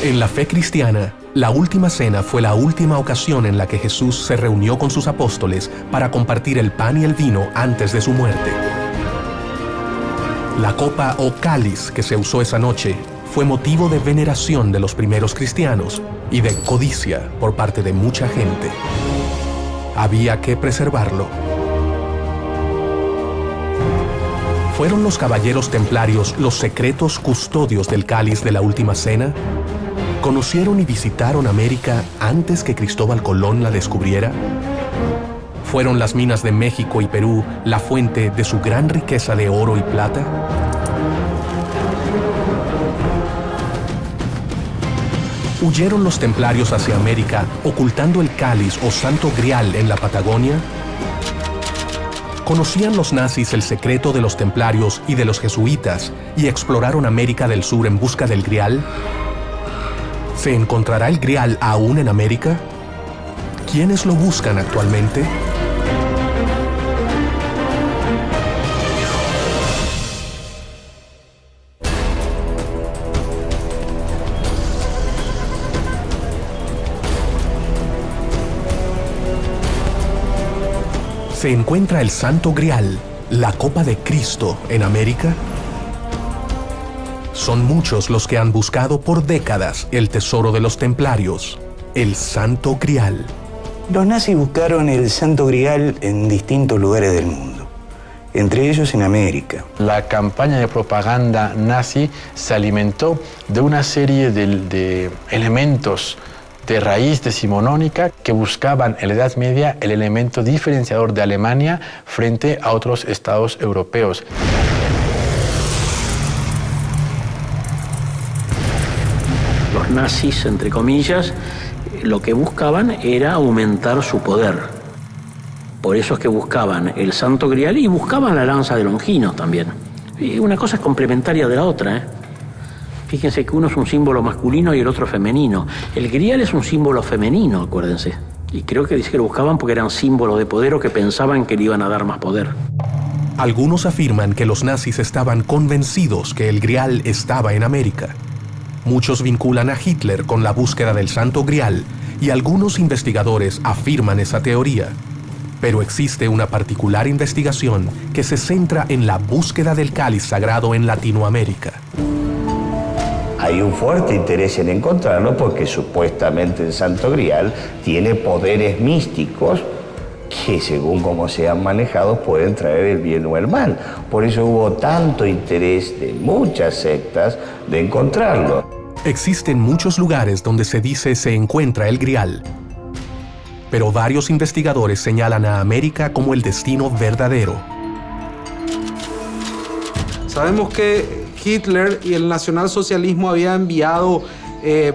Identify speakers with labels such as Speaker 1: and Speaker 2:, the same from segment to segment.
Speaker 1: En la fe cristiana, la última cena fue la última ocasión en la que Jesús se reunió con sus apóstoles para compartir el pan y el vino antes de su muerte. La copa o cáliz que se usó esa noche fue motivo de veneración de los primeros cristianos y de codicia por parte de mucha gente. Había que preservarlo. ¿Fueron los caballeros templarios los secretos custodios del cáliz de la última cena? ¿Conocieron y visitaron América antes que Cristóbal Colón la descubriera? ¿Fueron las minas de México y Perú la fuente de su gran riqueza de oro y plata? ¿Huyeron los templarios hacia América ocultando el cáliz o santo grial en la Patagonia? ¿Conocían los nazis el secreto de los templarios y de los jesuitas y exploraron América del Sur en busca del grial? ¿Se encontrará el grial aún en América? ¿Quiénes lo buscan actualmente? ¿Se encuentra el Santo Grial, la Copa de Cristo, en América? Son muchos los que han buscado por décadas el tesoro de los templarios, el Santo Grial.
Speaker 2: Los nazis buscaron el Santo Grial en distintos lugares del mundo, entre ellos en América.
Speaker 3: La campaña de propaganda nazi se alimentó de una serie de elementos de raíz decimonónica que buscaban en la Edad Media el elemento diferenciador de Alemania frente a otros estados europeos.
Speaker 4: Los nazis, entre comillas, lo que buscaban era aumentar su poder. Por eso es que buscaban el Santo Grial y buscaban la lanza de Longinos también. Y una cosa es complementaria de la otra, ¿eh? Fíjense que uno es un símbolo masculino y el otro femenino. El grial es un símbolo femenino, acuérdense. Y creo que dice que lo buscaban porque eran símbolos de poder o que pensaban que le iban a dar más poder.
Speaker 1: Algunos afirman que los nazis estaban convencidos que el grial estaba en América. Muchos vinculan a Hitler con la búsqueda del Santo Grial y algunos investigadores afirman esa teoría. Pero existe una particular investigación que se centra en la búsqueda del cáliz sagrado en Latinoamérica.
Speaker 5: Hay un fuerte interés en encontrarlo porque supuestamente el Santo Grial tiene poderes místicos que, según cómo sean manejados, pueden traer el bien o el mal. Por eso hubo tanto interés de muchas sectas de encontrarlo.
Speaker 1: Existen muchos lugares donde se dice se encuentra el Grial, pero varios investigadores señalan a América como el destino verdadero.
Speaker 6: Sabemos que Hitler y el nacionalsocialismo habían enviado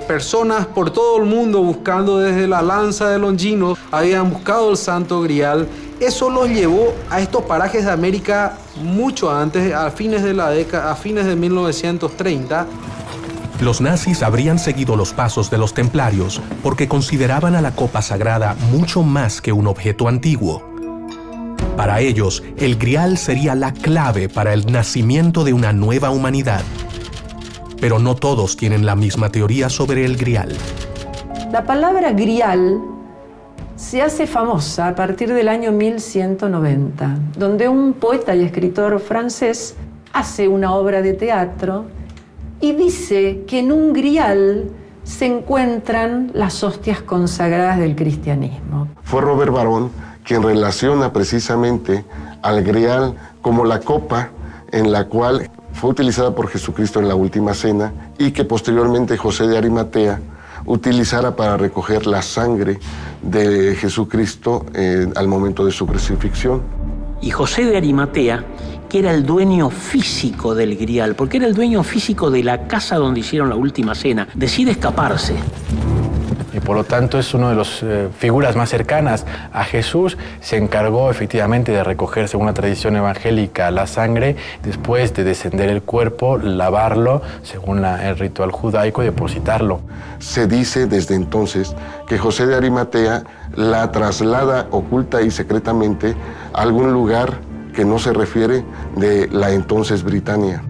Speaker 6: personas por todo el mundo buscando desde la lanza de Longinos, habían buscado el Santo Grial. Eso los llevó a estos parajes de América mucho antes, a fines de 1930.
Speaker 1: Los nazis habrían seguido los pasos de los templarios porque consideraban a la copa sagrada mucho más que un objeto antiguo. Para ellos, el Grial sería la clave para el nacimiento de una nueva humanidad. Pero no todos tienen la misma teoría sobre el Grial.
Speaker 7: La palabra Grial se hace famosa a partir del año 1190, donde un poeta y escritor francés hace una obra de teatro y dice que en un Grial se encuentran las hostias consagradas del cristianismo.
Speaker 8: Fue Robert Barón quien relaciona precisamente al Grial como la copa en la cual fue utilizada por Jesucristo en la última cena y que posteriormente José de Arimatea utilizara para recoger la sangre de Jesucristo al momento de su crucifixión.
Speaker 4: Y José de Arimatea, que era el dueño físico del Grial, porque era el dueño físico de la casa donde hicieron la última cena, decide escaparse.
Speaker 3: Y por lo tanto es una de las figuras más cercanas a Jesús. Se encargó efectivamente de recoger, según la tradición evangélica, la sangre, después de descender el cuerpo, lavarlo, según el ritual judaico, y depositarlo.
Speaker 8: Se dice desde entonces que José de Arimatea la traslada oculta y secretamente a algún lugar que no se refiere de la entonces Britania.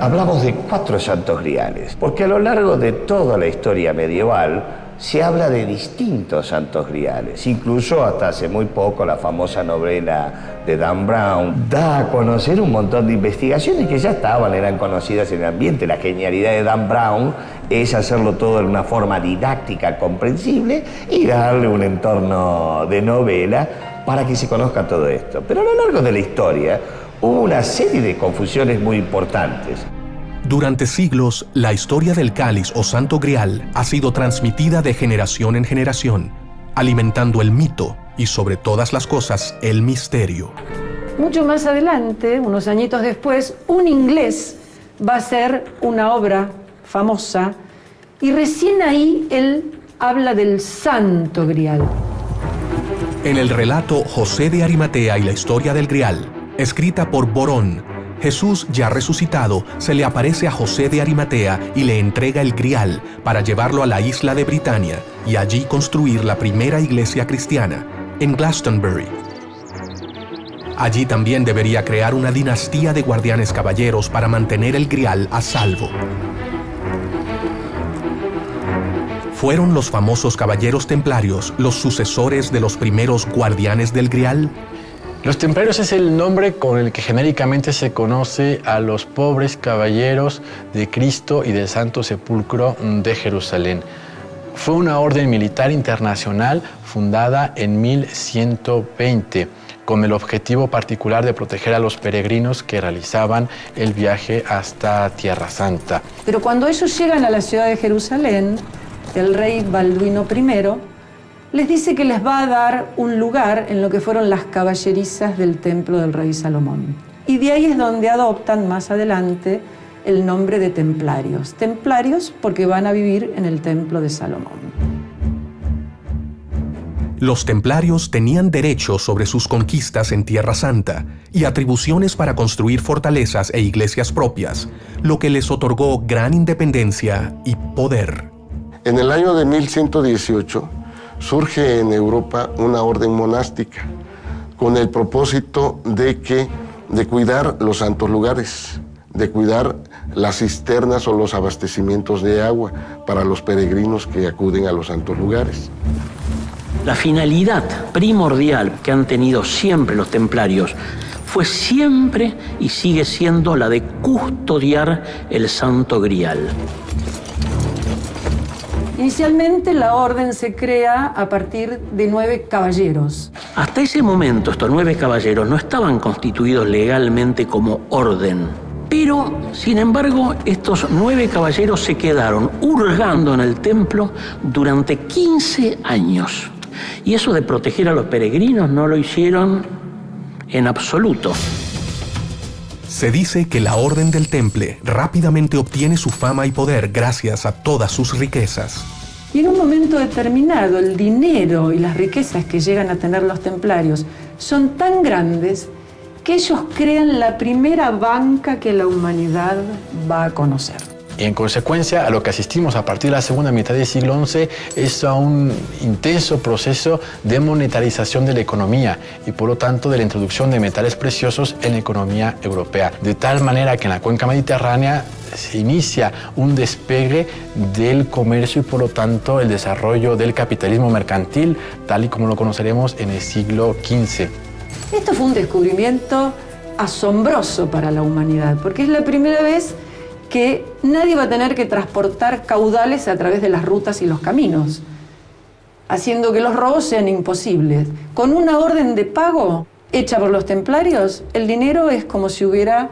Speaker 5: hablamos de 4 santos griales, porque a lo largo de toda la historia medieval se habla de distintos santos griales. Incluso hasta hace muy poco la famosa novela de Dan Brown da a conocer un montón de investigaciones que ya eran conocidas en el ambiente. La genialidad de Dan Brown es hacerlo todo de una forma didáctica, comprensible, y darle un entorno de novela para que se conozca todo esto. Pero a lo largo de la historia hubo una serie de confusiones muy importantes.
Speaker 1: Durante siglos, la historia del cáliz o santo grial ha sido transmitida de generación en generación, alimentando el mito y, sobre todas las cosas, el misterio.
Speaker 7: Mucho más adelante, unos añitos después, un inglés va a hacer una obra famosa y recién ahí él habla del santo grial.
Speaker 1: En el relato José de Arimatea y la historia del grial, escrita por Borón, Jesús, ya resucitado, se le aparece a José de Arimatea y le entrega el grial para llevarlo a la isla de Britania y allí construir la primera iglesia cristiana, en Glastonbury. Allí también debería crear una dinastía de guardianes caballeros para mantener el grial a salvo. ¿Fueron los famosos caballeros templarios los sucesores de los primeros guardianes del grial?
Speaker 3: Los templarios es el nombre con el que genéricamente se conoce a los pobres caballeros de Cristo y del Santo Sepulcro de Jerusalén. Fue una orden militar internacional fundada en 1120, con el objetivo particular de proteger a los peregrinos que realizaban el viaje hasta Tierra Santa.
Speaker 7: Pero cuando ellos llegan a la ciudad de Jerusalén, el rey Balduino I les dice que les va a dar un lugar en lo que fueron las caballerizas del templo del rey Salomón. Y de ahí es donde adoptan más adelante el nombre de templarios. Templarios porque van a vivir en el templo de Salomón.
Speaker 1: Los templarios tenían derecho sobre sus conquistas en Tierra Santa y atribuciones para construir fortalezas e iglesias propias, lo que les otorgó gran independencia y poder.
Speaker 8: En el año de 1118, surge en Europa una orden monástica con el propósito de cuidar los santos lugares, de cuidar las cisternas o los abastecimientos de agua para los peregrinos que acuden a los santos lugares.
Speaker 4: La finalidad primordial que han tenido siempre los templarios fue siempre y sigue siendo la de custodiar el Santo Grial.
Speaker 7: Inicialmente la orden se crea a partir de 9 caballeros.
Speaker 4: Hasta ese momento estos 9 caballeros no estaban constituidos legalmente como orden. Pero, sin embargo, estos 9 caballeros se quedaron hurgando en el templo durante 15 años. Y eso de proteger a los peregrinos no lo hicieron en absoluto.
Speaker 1: Se dice que la Orden del Temple rápidamente obtiene su fama y poder gracias a todas sus riquezas.
Speaker 7: Y en un momento determinado, el dinero y las riquezas que llegan a tener los templarios son tan grandes que ellos crean la primera banca que la humanidad va a conocer.
Speaker 3: Y en consecuencia, a lo que asistimos a partir de la segunda mitad del siglo XI es a un intenso proceso de monetarización de la economía y por lo tanto de la introducción de metales preciosos en la economía europea. De tal manera que en la cuenca mediterránea se inicia un despegue del comercio y por lo tanto el desarrollo del capitalismo mercantil, tal y como lo conoceremos en el siglo XV.
Speaker 7: Esto fue un descubrimiento asombroso para la humanidad, porque es la primera vez que nadie va a tener que transportar caudales a través de las rutas y los caminos, haciendo que los robos sean imposibles. Con una orden de pago hecha por los templarios, el dinero es como si hubiera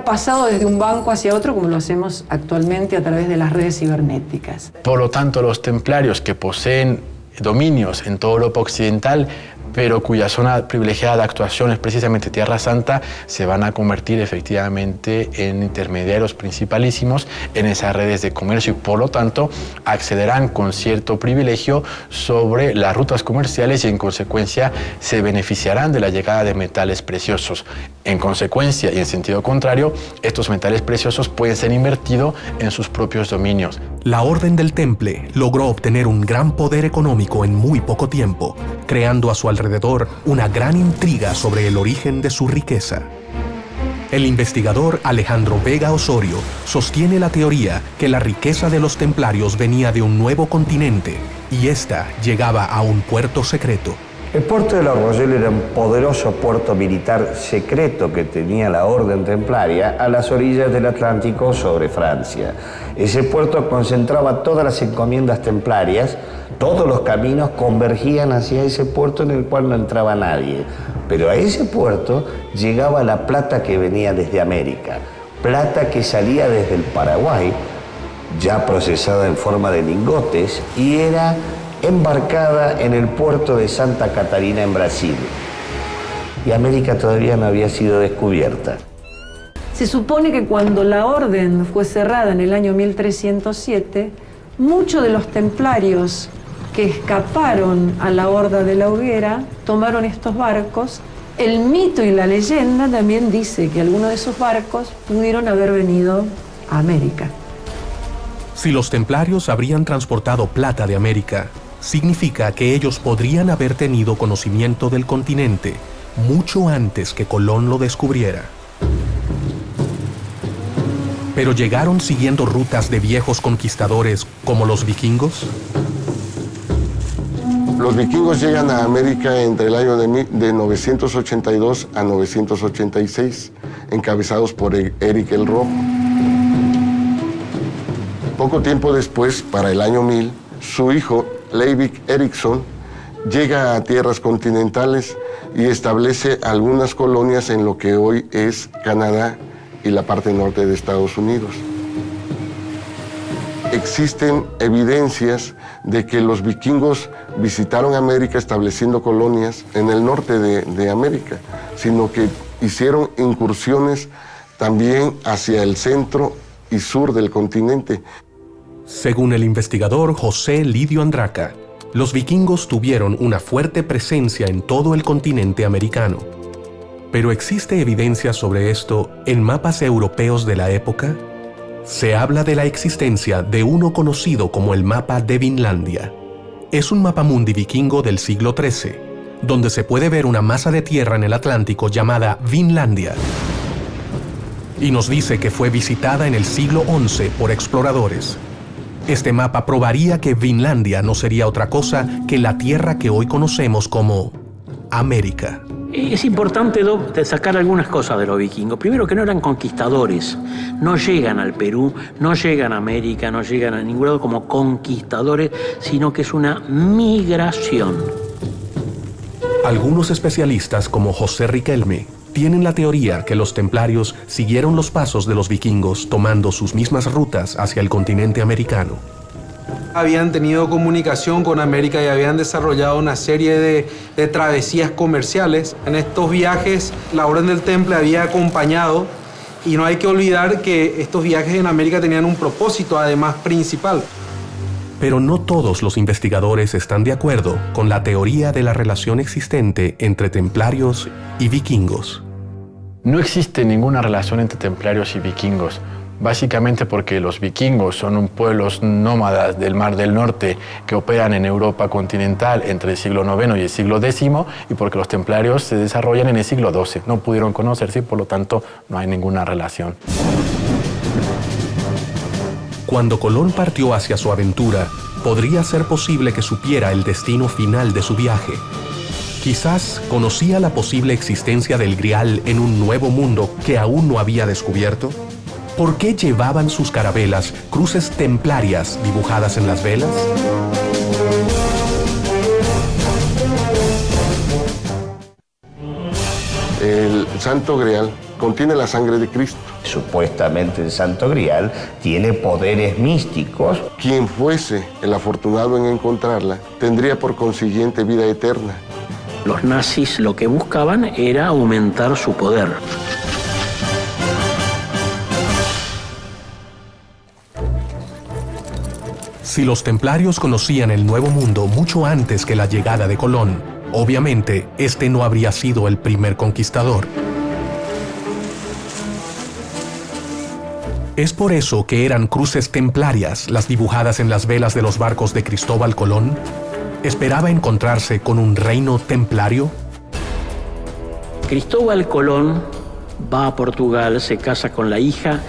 Speaker 7: pasado desde un banco hacia otro, como lo hacemos actualmente a través de las redes cibernéticas.
Speaker 3: Por lo tanto, los templarios que poseen dominios en toda Europa occidental, pero cuya zona privilegiada de actuación es precisamente Tierra Santa, se van a convertir efectivamente en intermediarios principalísimos en esas redes de comercio y por lo tanto accederán con cierto privilegio sobre las rutas comerciales y en consecuencia se beneficiarán de la llegada de metales preciosos. En consecuencia y en sentido contrario, estos metales preciosos pueden ser invertidos en sus propios dominios.
Speaker 1: La Orden del Temple logró obtener un gran poder económico en muy poco tiempo, creando a su alrededor una gran intriga sobre el origen de su riqueza. El investigador Alejandro Vega Osorio sostiene la teoría que la riqueza de los templarios venía de un nuevo continente y ésta llegaba a un puerto secreto.
Speaker 5: El puerto de La Rochelle era un poderoso puerto militar secreto que tenía la Orden Templaria a las orillas del Atlántico sobre Francia. Ese puerto concentraba todas las encomiendas templarias, todos los caminos convergían hacia ese puerto en el cual no entraba nadie. Pero a ese puerto llegaba la plata que venía desde América, plata que salía desde el Paraguay, ya procesada en forma de lingotes, y era embarcada en el puerto de Santa Catarina en Brasil. Y América todavía no había sido descubierta.
Speaker 7: Se supone que cuando la orden fue cerrada en el año 1307, muchos de los templarios que escaparon a la Horda de la Hoguera tomaron estos barcos. El mito y la leyenda también dice que algunos de esos barcos pudieron haber venido a América.
Speaker 1: Si los templarios habrían transportado plata de América, significa que ellos podrían haber tenido conocimiento del continente mucho antes que Colón lo descubriera. ¿Pero llegaron siguiendo rutas de viejos conquistadores como los vikingos?
Speaker 8: Los vikingos llegan a América entre el año de 982 a 986, encabezados por Eric el Rojo. Poco tiempo después, para el año 1000, su hijo, Leivik Eriksson, llega a tierras continentales y establece algunas colonias en lo que hoy es Canadá y la parte norte de Estados Unidos. Existen evidencias de que los vikingos visitaron América estableciendo colonias en el norte de América, sino que hicieron incursiones también hacia el centro y sur del continente.
Speaker 1: Según el investigador José Lidio Andraca, los vikingos tuvieron una fuerte presencia en todo el continente americano. ¿Pero existe evidencia sobre esto en mapas europeos de la época? Se habla de la existencia de uno conocido como el mapa de Vinlandia. Es un mapamundi vikingo del siglo XIII, donde se puede ver una masa de tierra en el Atlántico llamada Vinlandia. Y nos dice que fue visitada en el siglo XI por exploradores. Este mapa probaría que Vinlandia no sería otra cosa que la tierra que hoy conocemos como América.
Speaker 4: Es importante sacar algunas cosas de los vikingos. Primero, que no eran conquistadores. No llegan al Perú, no llegan a América, no llegan a ningún lado como conquistadores, sino que es una migración.
Speaker 1: Algunos especialistas, como José Riquelme, tienen la teoría que los templarios siguieron los pasos de los vikingos tomando sus mismas rutas hacia el continente americano.
Speaker 6: Habían tenido comunicación con América y habían desarrollado una serie de travesías comerciales. En estos viajes la Orden del Temple había acompañado, y no hay que olvidar que estos viajes en América tenían un propósito además principal.
Speaker 1: Pero no todos los investigadores están de acuerdo con la teoría de la relación existente entre templarios y vikingos.
Speaker 3: No existe ninguna relación entre templarios y vikingos, básicamente porque los vikingos son pueblos nómadas del Mar del Norte que operan en Europa continental entre el siglo IX y el siglo X, y porque los templarios se desarrollan en el siglo XII. No pudieron conocerse y por lo tanto no hay ninguna relación.
Speaker 1: Cuando Colón partió hacia su aventura, podría ser posible que supiera el destino final de su viaje. Quizás conocía la posible existencia del Grial en un nuevo mundo que aún no había descubierto. ¿Por qué llevaban sus carabelas cruces templarias dibujadas en las velas?
Speaker 8: El Santo Grial contiene la sangre de Cristo.
Speaker 5: Supuestamente el Santo Grial tiene poderes místicos.
Speaker 8: Quien fuese el afortunado en encontrarla tendría por consiguiente vida eterna.
Speaker 4: Los nazis lo que buscaban era aumentar su poder.
Speaker 1: Si los templarios conocían el Nuevo Mundo mucho antes que la llegada de Colón, obviamente este no habría sido el primer conquistador. ¿Es por eso que eran cruces templarias las dibujadas en las velas de los barcos de Cristóbal Colón? ¿Esperaba encontrarse con un reino templario?
Speaker 4: Cristóbal Colón va a Portugal, se casa con la hija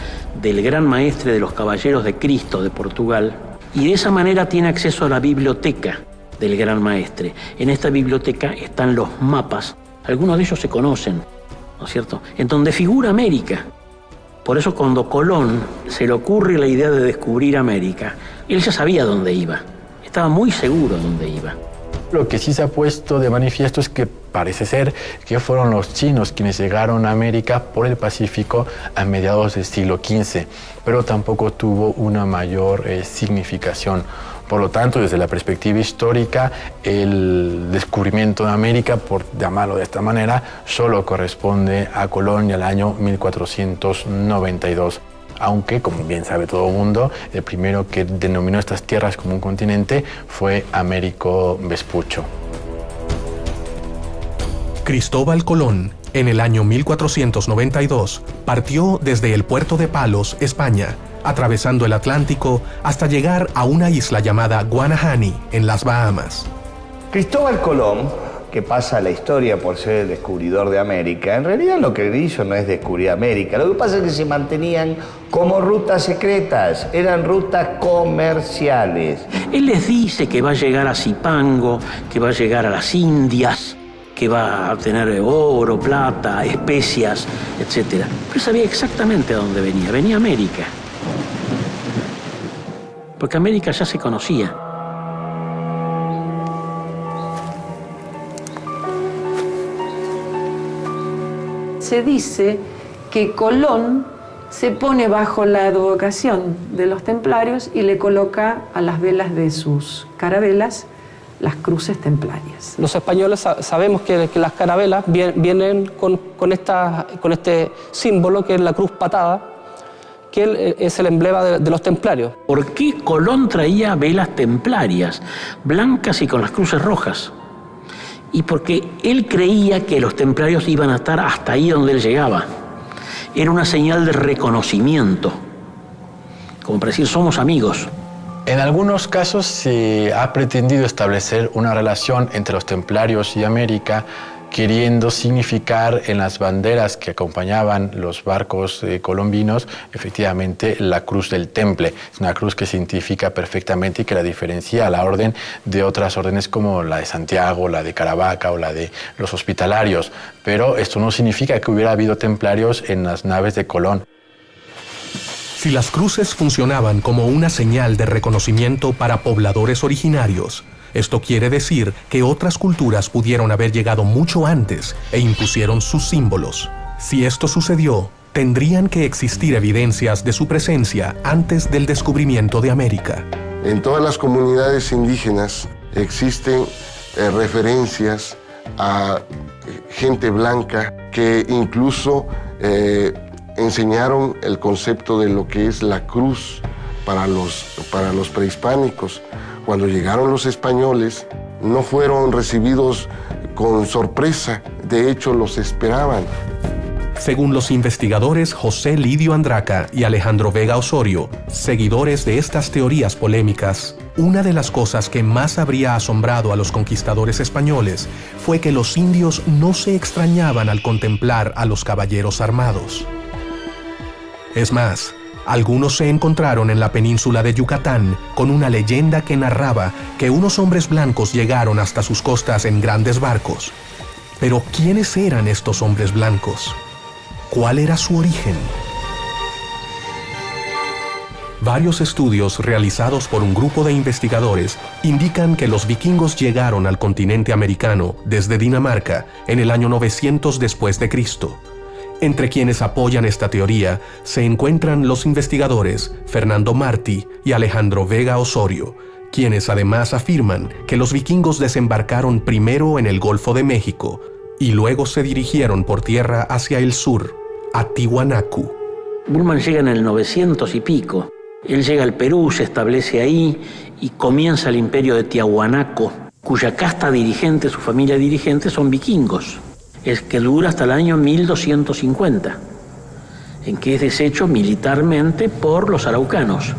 Speaker 4: del gran maestre de los Caballeros de Cristo de Portugal, y de esa manera tiene acceso a la biblioteca del gran maestre. En esta biblioteca están los mapas, algunos de ellos se conocen, ¿no es cierto?, en donde figura América. Por eso cuando Colón se le ocurre la idea de descubrir América, él ya sabía dónde iba, estaba muy seguro dónde iba.
Speaker 3: Lo que sí se ha puesto de manifiesto es que parece ser que fueron los chinos quienes llegaron a América por el Pacífico a mediados del siglo XV, pero tampoco tuvo una mayor significación. Por lo tanto, desde la perspectiva histórica, el descubrimiento de América, por llamarlo de esta manera, solo corresponde a Colón y al año 1492. Aunque, como bien sabe todo el mundo, el primero que denominó estas tierras como un continente fue Américo Vespuccio.
Speaker 1: Cristóbal Colón, en el año 1492, partió desde el puerto de Palos, España, atravesando el Atlántico hasta llegar a una isla llamada Guanahani, en las Bahamas.
Speaker 5: Cristóbal Colón, que pasa a la historia por ser el descubridor de América, en realidad lo que hizo no es descubrir América, lo que pasa es que se mantenían como rutas secretas, eran rutas comerciales.
Speaker 4: Él les dice que va a llegar a Zipango, que va a llegar a las Indias, que va a obtener oro, plata, especias, etc. Pero sabía exactamente a dónde venía, venía a América. Porque América ya se conocía.
Speaker 7: Se dice que Colón se pone bajo la advocación de los templarios y le coloca a las velas de sus carabelas las cruces templarias.
Speaker 9: Los españoles sabemos que las carabelas vienen con este símbolo que es la cruz patada, que es el emblema de los templarios.
Speaker 4: ¿Por qué Colón traía velas templarias, blancas y con las cruces rojas? Y porque él creía que los templarios iban a estar hasta ahí donde él llegaba. Era una señal de reconocimiento, como para decir, somos amigos.
Speaker 3: En algunos casos se ha pretendido establecer una relación entre los templarios y América, queriendo significar en las banderas que acompañaban los barcos colombinos, efectivamente, la cruz del Temple. Es una cruz que se identifica perfectamente y que la diferencia a la orden de otras órdenes como la de Santiago, la de Caravaca o la de los hospitalarios. Pero esto no significa que hubiera habido templarios en las naves de Colón.
Speaker 1: Si las cruces funcionaban como una señal de reconocimiento para pobladores originarios, esto quiere decir que otras culturas pudieron haber llegado mucho antes e impusieron sus símbolos. Si esto sucedió, tendrían que existir evidencias de su presencia antes del descubrimiento de América.
Speaker 8: En todas las comunidades indígenas existen referencias a gente blanca que incluso enseñaron el concepto de lo que es la cruz para los prehispánicos. Cuando llegaron los españoles, no fueron recibidos con sorpresa, de hecho los esperaban.
Speaker 1: Según los investigadores José Lidio Andraca y Alejandro Vega Osorio, seguidores de estas teorías polémicas, una de las cosas que más habría asombrado a los conquistadores españoles fue que los indios no se extrañaban al contemplar a los caballeros armados. Es más, algunos se encontraron en la península de Yucatán con una leyenda que narraba que unos hombres blancos llegaron hasta sus costas en grandes barcos. Pero ¿quiénes eran estos hombres blancos? ¿Cuál era su origen? Varios estudios realizados por un grupo de investigadores indican que los vikingos llegaron al continente americano desde Dinamarca en el año 900 después de Cristo. Entre quienes apoyan esta teoría se encuentran los investigadores Fernando Martí y Alejandro Vega Osorio, quienes además afirman que los vikingos desembarcaron primero en el Golfo de México y luego se dirigieron por tierra hacia el sur, a Tiwanaku.
Speaker 4: Bullmann llega en el 900 y pico. Él llega al Perú, se establece ahí y comienza el imperio de Tiahuanaco, cuya casta dirigente, su familia dirigente, son vikingos. Es que dura hasta el año 1250, en que es deshecho militarmente por los araucanos.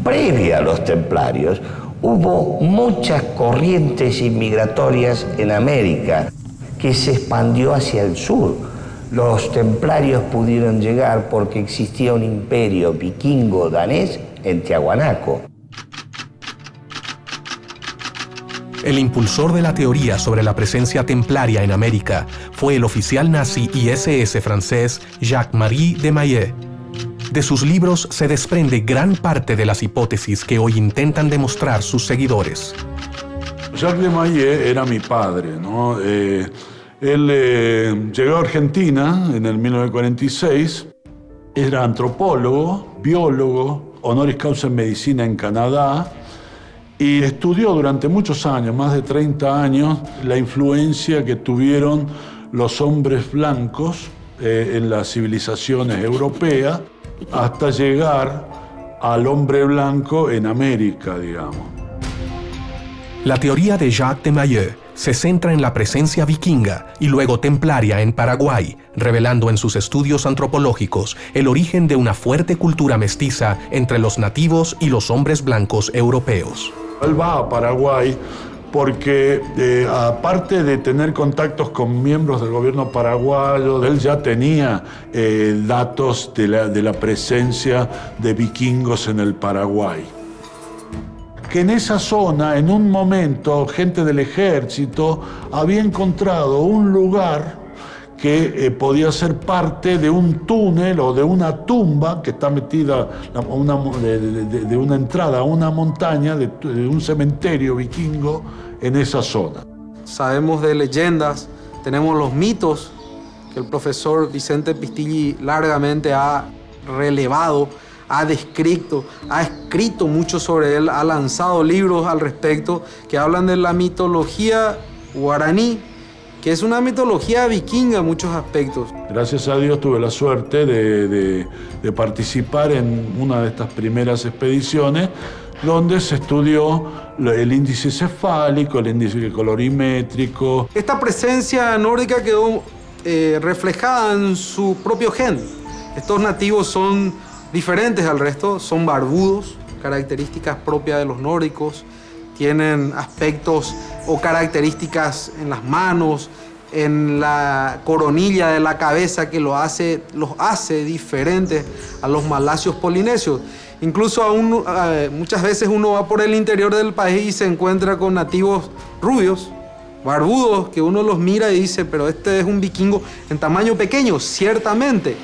Speaker 5: Previa a los templarios, hubo muchas corrientes inmigratorias en América que se expandió hacia el sur. Los templarios pudieron llegar porque existía un imperio vikingo-danés en Tiahuanaco.
Speaker 1: El impulsor de la teoría sobre la presencia templaria en América fue el oficial nazi y SS francés Jacques-Marie de Maillet. De sus libros se desprende gran parte de las hipótesis que hoy intentan demostrar sus seguidores.
Speaker 10: Jacques de Maillet era mi padre, ¿no? Él llegó a Argentina en el 1946, era antropólogo, biólogo, honoris causa en medicina en Canadá, y estudió durante muchos años, más de 30 años, la influencia que tuvieron los hombres blancos en las civilizaciones europeas hasta llegar al hombre blanco en América, digamos.
Speaker 1: La teoría de Jacques de Maillet se centra en la presencia vikinga y luego templaria en Paraguay, revelando en sus estudios antropológicos el origen de una fuerte cultura mestiza entre los nativos y los hombres blancos europeos.
Speaker 10: Él va a Paraguay porque, aparte de tener contactos con miembros del gobierno paraguayo, él ya tenía datos de la presencia de vikingos en el Paraguay. Que en esa zona, en un momento, gente del ejército había encontrado un lugar que podía ser parte de un túnel o de una tumba que está metida de una entrada a una montaña, de un cementerio vikingo en esa zona.
Speaker 6: Sabemos de leyendas, tenemos los mitos que el profesor Vicente Pistilli largamente ha relevado, ha descrito, ha escrito mucho sobre él, ha lanzado libros al respecto que hablan de la mitología guaraní, que es una mitología vikinga en muchos aspectos.
Speaker 10: Gracias a Dios tuve la suerte de participar en una de estas primeras expediciones donde se estudió el índice cefálico, el índice colorimétrico.
Speaker 6: Esta presencia nórdica quedó reflejada en su propio gen. Estos nativos son diferentes al resto, son barbudos, características propias de los nórdicos, tienen aspectos o características en las manos, en la coronilla de la cabeza que los hace diferentes a los malasios polinesios. Incluso muchas veces uno va por el interior del país y se encuentra con nativos rubios, barbudos, que uno los mira y dice, pero este es un vikingo en tamaño pequeño, ciertamente.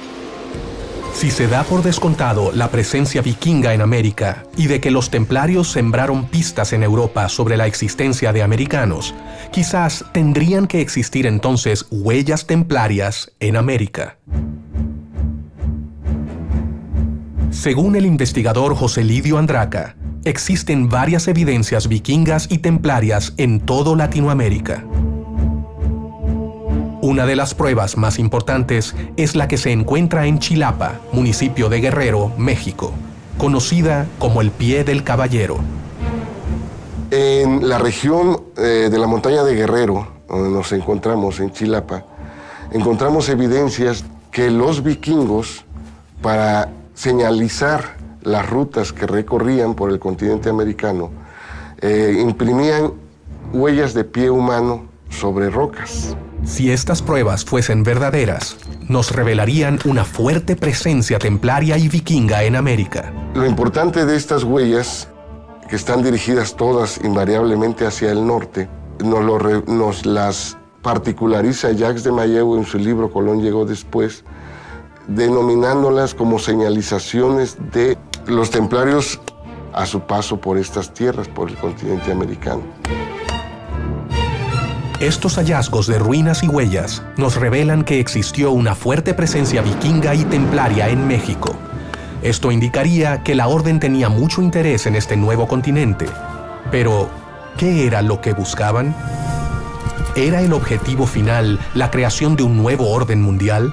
Speaker 1: Si se da por descontado la presencia vikinga en América y de que los templarios sembraron pistas en Europa sobre la existencia de americanos, quizás tendrían que existir entonces huellas templarias en América. Según el investigador José Lidio Andraca, existen varias evidencias vikingas y templarias en todo Latinoamérica. Una de las pruebas más importantes es la que se encuentra en Chilapa, municipio de Guerrero, México, conocida como el Pie del Caballero.
Speaker 8: En la región de la montaña de Guerrero, donde nos encontramos en Chilapa, encontramos evidencias que los vikingos, para señalizar las rutas que recorrían por el continente americano, imprimían huellas de pie humano sobre rocas.
Speaker 1: Si estas pruebas fuesen verdaderas, nos revelarían una fuerte presencia templaria y vikinga en América.
Speaker 8: Lo importante de estas huellas, que están dirigidas todas invariablemente hacia el norte, nos las particulariza Jacques de Maillet en su libro Colón llegó después, denominándolas como señalizaciones de los templarios a su paso por estas tierras, por el continente americano.
Speaker 1: Estos hallazgos de ruinas y huellas nos revelan que existió una fuerte presencia vikinga y templaria en México. Esto indicaría que la orden tenía mucho interés en este nuevo continente. Pero, ¿qué era lo que buscaban? ¿Era el objetivo final la creación de un nuevo orden mundial?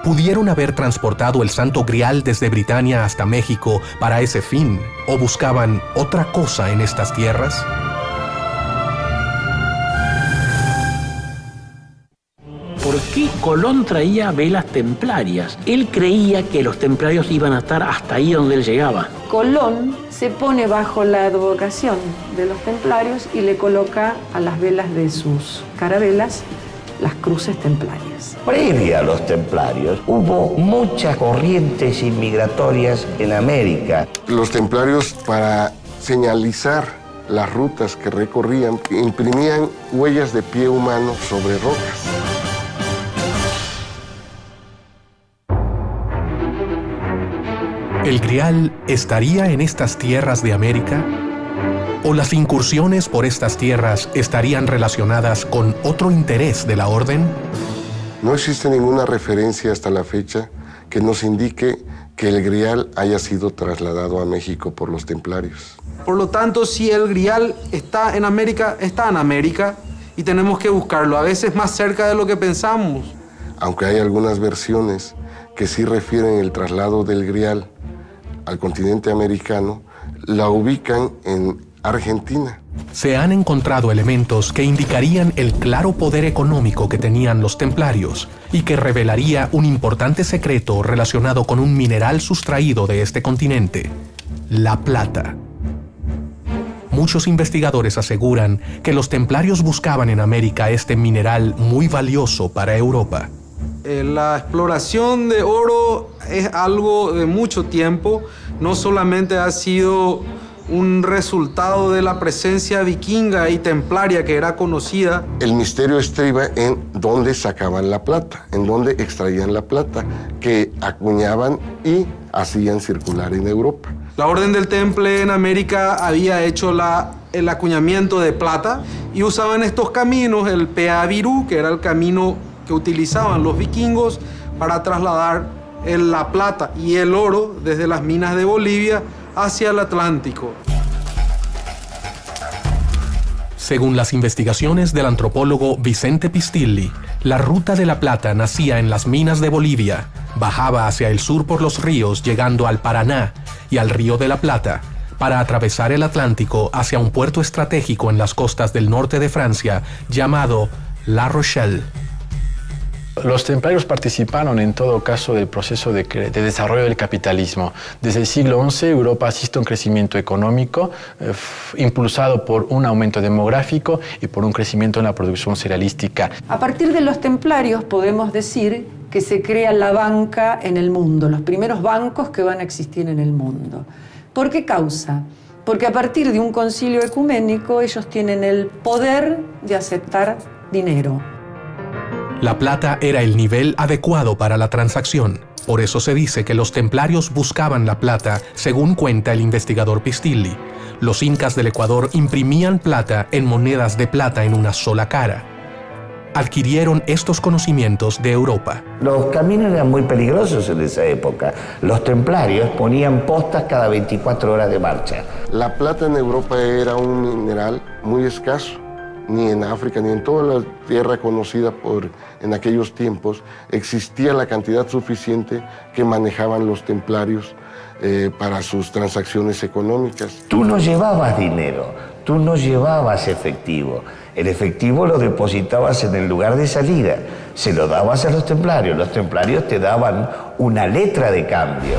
Speaker 1: ¿Pudieron haber transportado el Santo Grial desde Britania hasta México para ese fin? ¿O buscaban otra cosa en estas tierras?
Speaker 4: ¿Por qué Colón traía velas templarias? Él creía que los templarios iban a estar hasta ahí donde él llegaba.
Speaker 7: Colón se pone bajo la advocación de los templarios y le coloca a las velas de sus carabelas las cruces templarias.
Speaker 5: Previa a los templarios, hubo muchas corrientes inmigratorias en América.
Speaker 8: Los templarios, para señalizar las rutas que recorrían, imprimían huellas de pie humano sobre rocas.
Speaker 1: ¿El Grial estaría en estas tierras de América? ¿O las incursiones por estas tierras estarían relacionadas con otro interés de la orden?
Speaker 8: No existe ninguna referencia hasta la fecha que nos indique que el Grial haya sido trasladado a México por los templarios.
Speaker 6: Por lo tanto, si el Grial está en América y tenemos que buscarlo, a veces más cerca de lo que pensamos.
Speaker 8: Aunque hay algunas versiones que sí refieren el traslado del Grial al continente americano, la ubican en Argentina.
Speaker 1: Se han encontrado elementos que indicarían el claro poder económico que tenían los templarios y que revelaría un importante secreto relacionado con un mineral sustraído de este continente, la plata. Muchos investigadores aseguran que los templarios buscaban en América este mineral muy valioso para Europa.
Speaker 6: La exploración de oro es algo de mucho tiempo, no solamente ha sido un resultado de la presencia vikinga y templaria que era conocida.
Speaker 8: El misterio estriba en dónde sacaban la plata, en dónde extraían la plata, que acuñaban y hacían circular en Europa.
Speaker 6: La Orden del Temple en América había hecho el acuñamiento de plata y usaban estos caminos, el Peavirú, que era el camino que utilizaban los vikingos para trasladar la plata y el oro desde las minas de Bolivia hacia el Atlántico.
Speaker 1: Según las investigaciones del antropólogo Vicente Pistilli, la ruta de la plata nacía en las minas de Bolivia, bajaba hacia el sur por los ríos llegando al Paraná y al Río de la Plata, para atravesar el Atlántico hacia un puerto estratégico en las costas del norte de Francia llamado La Rochelle.
Speaker 3: Los templarios participaron en todo caso del proceso de desarrollo del capitalismo. Desde el siglo XI Europa asiste a un crecimiento económico impulsado por un aumento demográfico y por un crecimiento en la producción cerealística.
Speaker 7: A partir de los templarios podemos decir que se crea la banca en el mundo, los primeros bancos que van a existir en el mundo. ¿Por qué causa? Porque a partir de un concilio ecuménico ellos tienen el poder de aceptar dinero.
Speaker 1: La plata era el nivel adecuado para la transacción. Por eso se dice que los templarios buscaban la plata, según cuenta el investigador Pistilli. Los incas del Ecuador imprimían plata en monedas de plata en una sola cara. Adquirieron estos conocimientos de Europa.
Speaker 5: Los caminos eran muy peligrosos en esa época. Los templarios ponían postas cada 24 horas de marcha.
Speaker 8: La plata en Europa era un mineral muy escaso. Ni en África, ni en toda la tierra conocida en aquellos tiempos, existía la cantidad suficiente que manejaban los templarios para sus transacciones económicas.
Speaker 5: Tú no llevabas dinero, tú no llevabas efectivo. El efectivo lo depositabas en el lugar de salida, se lo dabas a los templarios te daban una letra de cambio.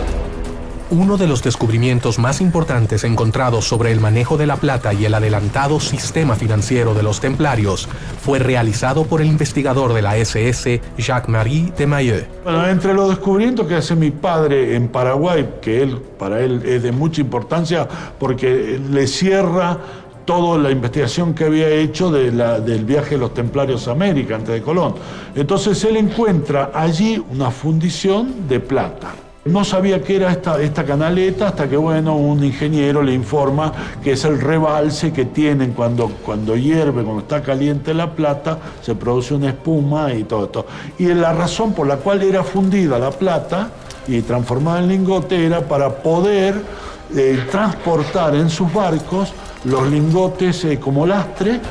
Speaker 1: Uno de los descubrimientos más importantes encontrados sobre el manejo de la plata y el adelantado sistema financiero de los templarios fue realizado por el investigador de la SS, Jacques-Marie de Mailleux.
Speaker 10: Bueno, entre los descubrimientos que hace mi padre en Paraguay, que para él es de mucha importancia porque le cierra toda la investigación que había hecho del viaje de los templarios a América antes de Colón. Entonces él encuentra allí una fundición de plata. No sabía qué era esta canaleta hasta que, bueno, un ingeniero le informa que es el rebalse que tienen cuando hierve, cuando está caliente la plata, se produce una espuma y todo esto. Y la razón por la cual era fundida la plata y transformada en lingote era para poder transportar en sus barcos los lingotes como lastre.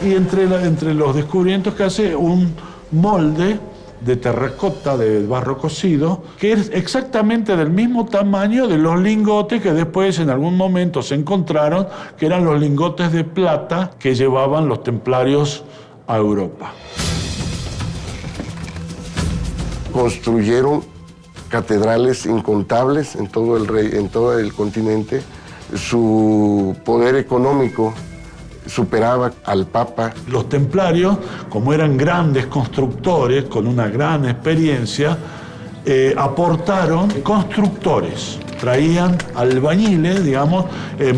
Speaker 10: Y entre los descubrimientos que hace un molde de terracota, de barro cocido, que es exactamente del mismo tamaño de los lingotes que después en algún momento se encontraron, que eran los lingotes de plata que llevaban los templarios a Europa.
Speaker 8: Construyeron catedrales incontables en todo el continente. Su poder económico superaba al Papa.
Speaker 10: Los templarios, como eran grandes constructores, con una gran experiencia, aportaron constructores. Traían albañiles, digamos,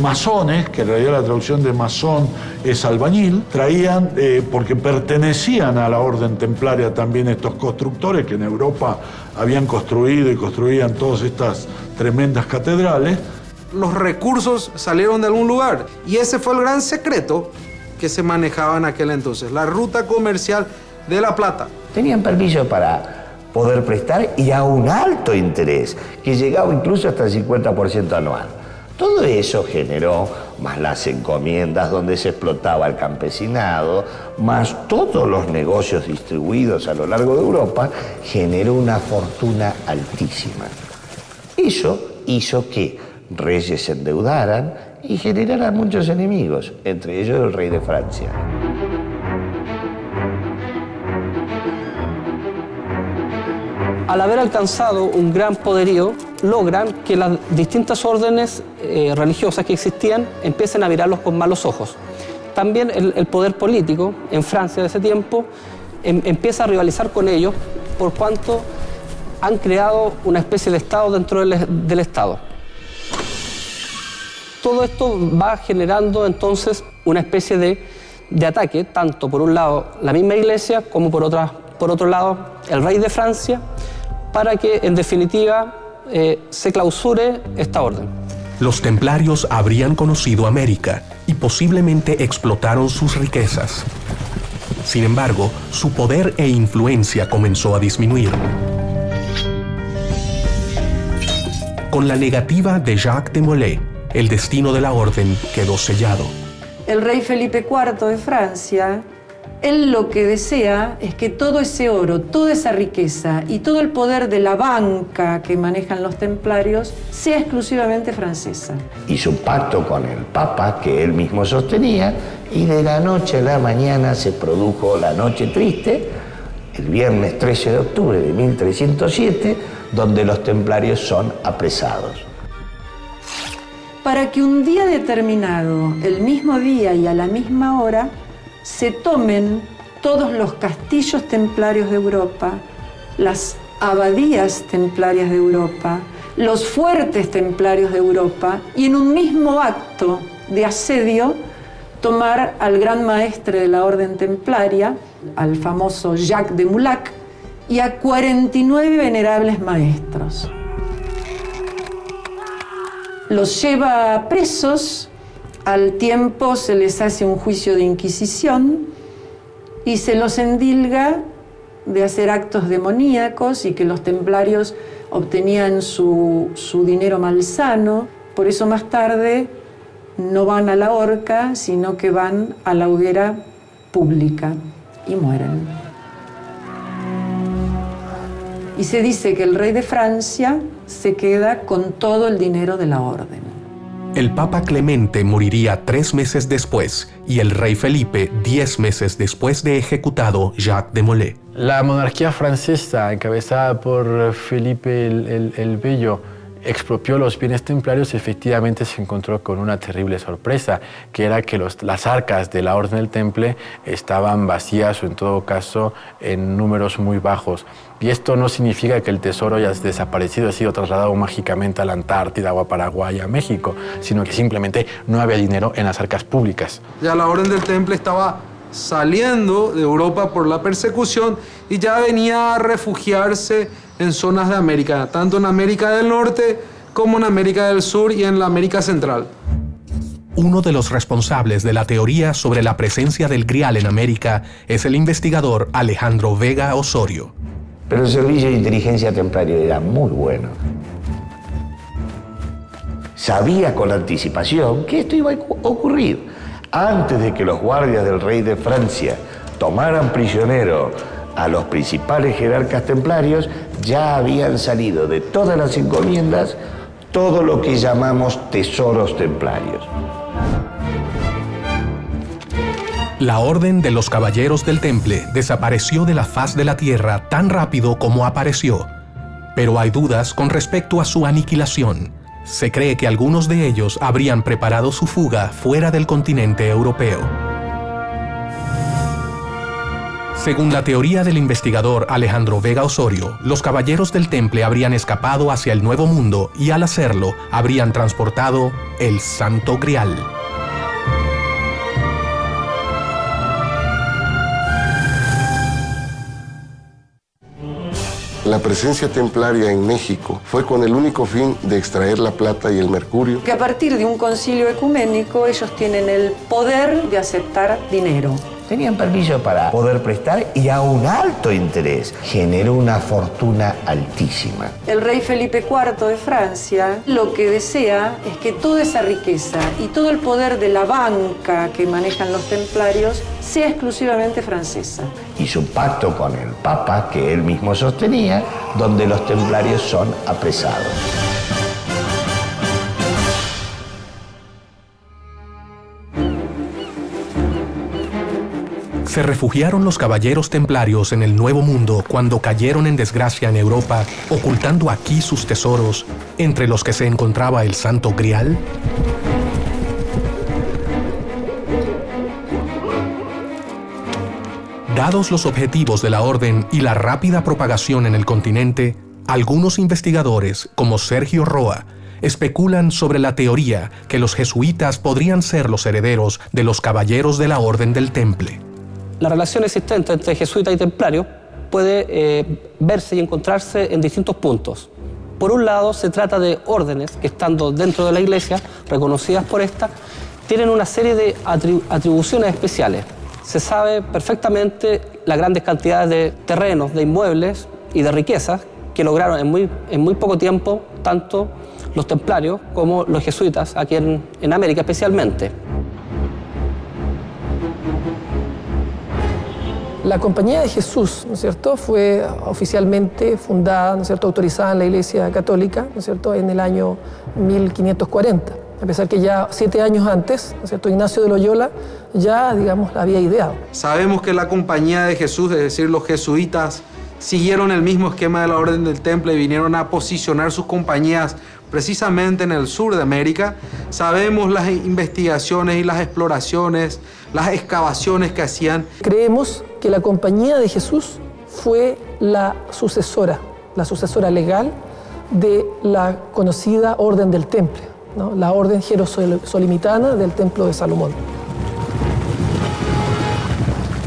Speaker 10: masones, que en realidad la traducción de masón es albañil, traían, porque pertenecían a la orden templaria también estos constructores que en Europa habían construido y construían todas estas tremendas catedrales.
Speaker 6: Los recursos salieron de algún lugar y ese fue el gran secreto que se manejaba en aquel entonces, la ruta comercial de la plata.
Speaker 5: Tenían permiso para poder prestar y a un alto interés, que llegaba incluso hasta el 50% anual. Todo eso generó, más las encomiendas donde se explotaba el campesinado, más todos los negocios distribuidos a lo largo de Europa, generó una fortuna altísima. Eso hizo que reyes se endeudaran y generaran muchos enemigos, entre ellos el rey de Francia.
Speaker 9: Al haber alcanzado un gran poderío, logran que las distintas órdenes religiosas que existían empiecen a mirarlos con malos ojos. También el poder político en Francia de ese tiempo empieza a rivalizar con ellos por cuanto han creado una especie de Estado dentro del Estado. Todo esto va generando entonces una especie de ataque, tanto por un lado la misma Iglesia como por otro lado el rey de Francia, para que en definitiva se clausure esta orden.
Speaker 1: Los templarios habrían conocido América y posiblemente explotaron sus riquezas. Sin embargo, su poder e influencia comenzó a disminuir. Con la negativa de Jacques de Molay, el destino de la orden quedó sellado.
Speaker 7: El rey Felipe IV de Francia, él lo que desea es que todo ese oro, toda esa riqueza y todo el poder de la banca que manejan los templarios sea exclusivamente francesa.
Speaker 5: Hizo un pacto con el Papa que él mismo sostenía y de la noche a la mañana se produjo la noche triste, el viernes 13 de octubre de 1307, donde los templarios son apresados.
Speaker 7: Para que un día determinado, el mismo día y a la misma hora, se tomen todos los castillos templarios de Europa, las abadías templarias de Europa, los fuertes templarios de Europa y en un mismo acto de asedio tomar al gran maestre de la orden templaria, al famoso Jacques de Mulac, y a 49 venerables maestros. Los lleva presos. Al tiempo se les hace un juicio de inquisición y se los endilga de hacer actos demoníacos y que los templarios obtenían su dinero malsano. Por eso más tarde no van a la horca, sino que van a la hoguera pública y mueren. Y se dice que el rey de Francia se queda con todo el dinero de la orden.
Speaker 1: El Papa Clemente moriría 3 meses después y el rey Felipe 10 meses después de ejecutado Jacques de Molay.
Speaker 3: La monarquía francesa, encabezada por Felipe el Bello, expropió los bienes templarios y efectivamente se encontró con una terrible sorpresa, que era que las arcas de la Orden del Temple estaban vacías o en todo caso en números muy bajos. Y esto no significa que el tesoro haya desaparecido, ha sido trasladado mágicamente a la Antártida o a Paraguay, a México, sino que simplemente no había dinero en las arcas públicas.
Speaker 6: Ya la Orden del Temple estaba saliendo de Europa por la persecución y ya venía a refugiarse en zonas de América, tanto en América del Norte como en América del Sur y en la América Central.
Speaker 1: Uno de los responsables de la teoría sobre la presencia del Grial en América es el investigador Alejandro Vega Osorio.
Speaker 5: Pero el servicio de inteligencia templario era muy bueno. Sabía con anticipación que esto iba a ocurrir. Antes de que los guardias del rey de Francia tomaran prisionero a los principales jerarcas templarios, ya habían salido de todas las encomiendas todo lo que llamamos tesoros templarios.
Speaker 1: La Orden de los Caballeros del Temple desapareció de la faz de la tierra tan rápido como apareció, pero hay dudas con respecto a su aniquilación. Se cree que algunos de ellos habrían preparado su fuga fuera del continente europeo. Según la teoría del investigador Alejandro Vega Osorio, los caballeros del Temple habrían escapado hacia el Nuevo Mundo y al hacerlo habrían transportado el Santo Grial.
Speaker 8: La presencia templaria en México fue con el único fin de extraer la plata y el mercurio.
Speaker 7: Que a partir de un concilio ecuménico ellos tienen el poder de aceptar dinero.
Speaker 5: Tenían permiso para poder prestar y a un alto interés. Generó una fortuna altísima.
Speaker 7: El rey Felipe IV de Francia lo que desea es que toda esa riqueza y todo el poder de la banca que manejan los templarios sea exclusivamente francesa.
Speaker 5: Hizo un pacto con el Papa, que él mismo sostenía, donde los templarios son apresados.
Speaker 1: Se refugiaron los caballeros templarios en el Nuevo Mundo cuando cayeron en desgracia en Europa, ocultando aquí sus tesoros, entre los que se encontraba el Santo Grial. Dados los objetivos de la orden y la rápida propagación en el continente, algunos investigadores, como Sergio Roa, especulan sobre la teoría que los jesuitas podrían ser los herederos de los caballeros de la Orden del Temple.
Speaker 9: La relación existente entre jesuita y templario puede verse y encontrarse en distintos puntos. Por un lado, se trata de órdenes que, estando dentro de la Iglesia, reconocidas por esta, tienen una serie de atribuciones especiales. Se sabe perfectamente las grandes cantidades de terrenos, de inmuebles y de riquezas que lograron en muy poco tiempo tanto los templarios como los jesuitas, aquí en América especialmente.
Speaker 11: La Compañía de Jesús, ¿no es cierto?, fue oficialmente fundada, ¿no es cierto?, autorizada en la Iglesia Católica, ¿no es cierto?, en el año 1540. A pesar que ya 7 años antes, ¿no es cierto?, Ignacio de Loyola ya, digamos, la había ideado.
Speaker 6: Sabemos que la Compañía de Jesús, es decir, los jesuitas, siguieron el mismo esquema de la Orden del Temple y vinieron a posicionar sus compañías precisamente en el sur de América. Sabemos las investigaciones y las exploraciones, las excavaciones que hacían.
Speaker 11: Creemos que la Compañía de Jesús fue la sucesora legal de la conocida Orden del Temple, ¿no?, la Orden Jerosolimitana del Templo de Salomón.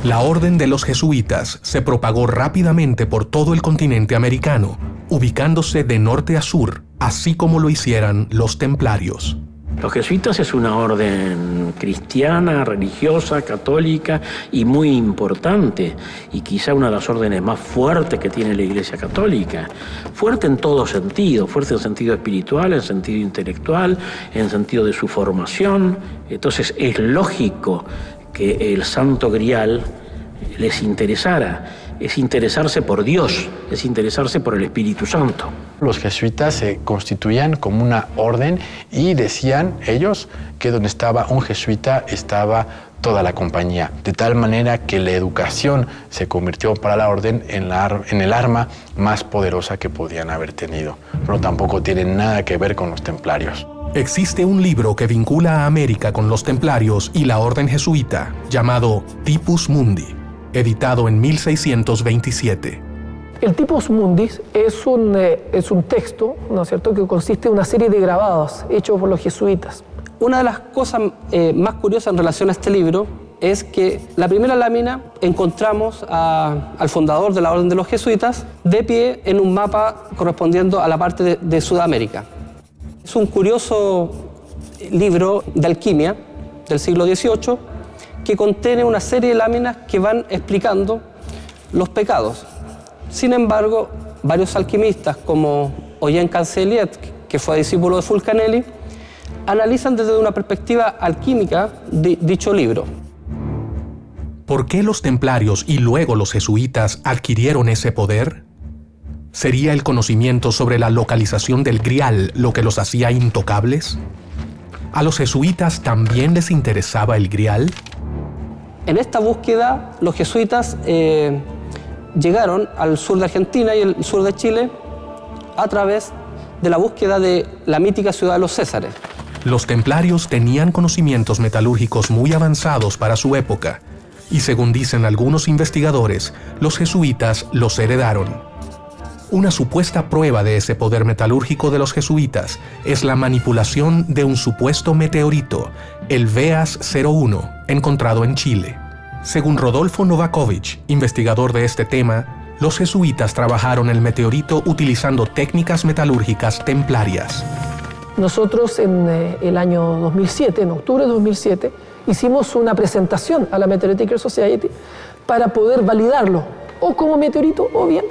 Speaker 1: La Orden de los Jesuitas se propagó rápidamente por todo el continente americano, ubicándose de norte a sur, así como lo hicieran los templarios.
Speaker 4: Los jesuitas es una orden cristiana, religiosa, católica y muy importante, y quizá una de las órdenes más fuertes que tiene la Iglesia Católica. Fuerte en todo sentido, fuerte en sentido espiritual, en sentido intelectual, en sentido de su formación. Entonces es lógico que el Santo Grial les interesara. Es interesarse por Dios, es interesarse por el Espíritu Santo.
Speaker 3: Los jesuitas se constituían como una orden y decían ellos que donde estaba un jesuita estaba toda la compañía, de tal manera que la educación se convirtió para la orden en el arma más poderosa que podían haber tenido, pero tampoco tiene nada que ver con los templarios.
Speaker 1: Existe un libro que vincula a América con los templarios y la orden jesuita, llamado Typus Mundi, editado en 1627.
Speaker 11: El Typus Mundi es un texto, ¿no es cierto?, que consiste en una serie de grabados hechos por los jesuitas.
Speaker 9: Una de las cosas más curiosas en relación a este libro es que la primera lámina encontramos al fundador de la Orden de los Jesuitas de pie en un mapa correspondiendo a la parte de Sudamérica. Es un curioso libro de alquimia del siglo XVIII que contiene una serie de láminas que van explicando los pecados. Sin embargo, varios alquimistas como Eugène Canceliet, que fue discípulo de Fulcanelli, analizan desde una perspectiva alquímica dicho libro.
Speaker 1: ¿Por qué los templarios y luego los jesuitas adquirieron ese poder? ¿Sería el conocimiento sobre la localización del Grial lo que los hacía intocables? ¿A los jesuitas también les interesaba el Grial?
Speaker 9: En esta búsqueda, los jesuitas llegaron al sur de Argentina y el sur de Chile a través de la búsqueda de la mítica ciudad de los Césares.
Speaker 1: Los templarios tenían conocimientos metalúrgicos muy avanzados para su época, y según dicen algunos investigadores, los jesuitas los heredaron. Una supuesta prueba de ese poder metalúrgico de los jesuitas es la manipulación de un supuesto meteorito, el VEAS 01, encontrado en Chile. Según Rodolfo Novakovich, investigador de este tema, los jesuitas trabajaron el meteorito utilizando técnicas metalúrgicas templarias.
Speaker 11: Nosotros en el año 2007, en octubre de 2007, hicimos una presentación a la Meteoritical Society para poder validarlo, o como meteorito o bien,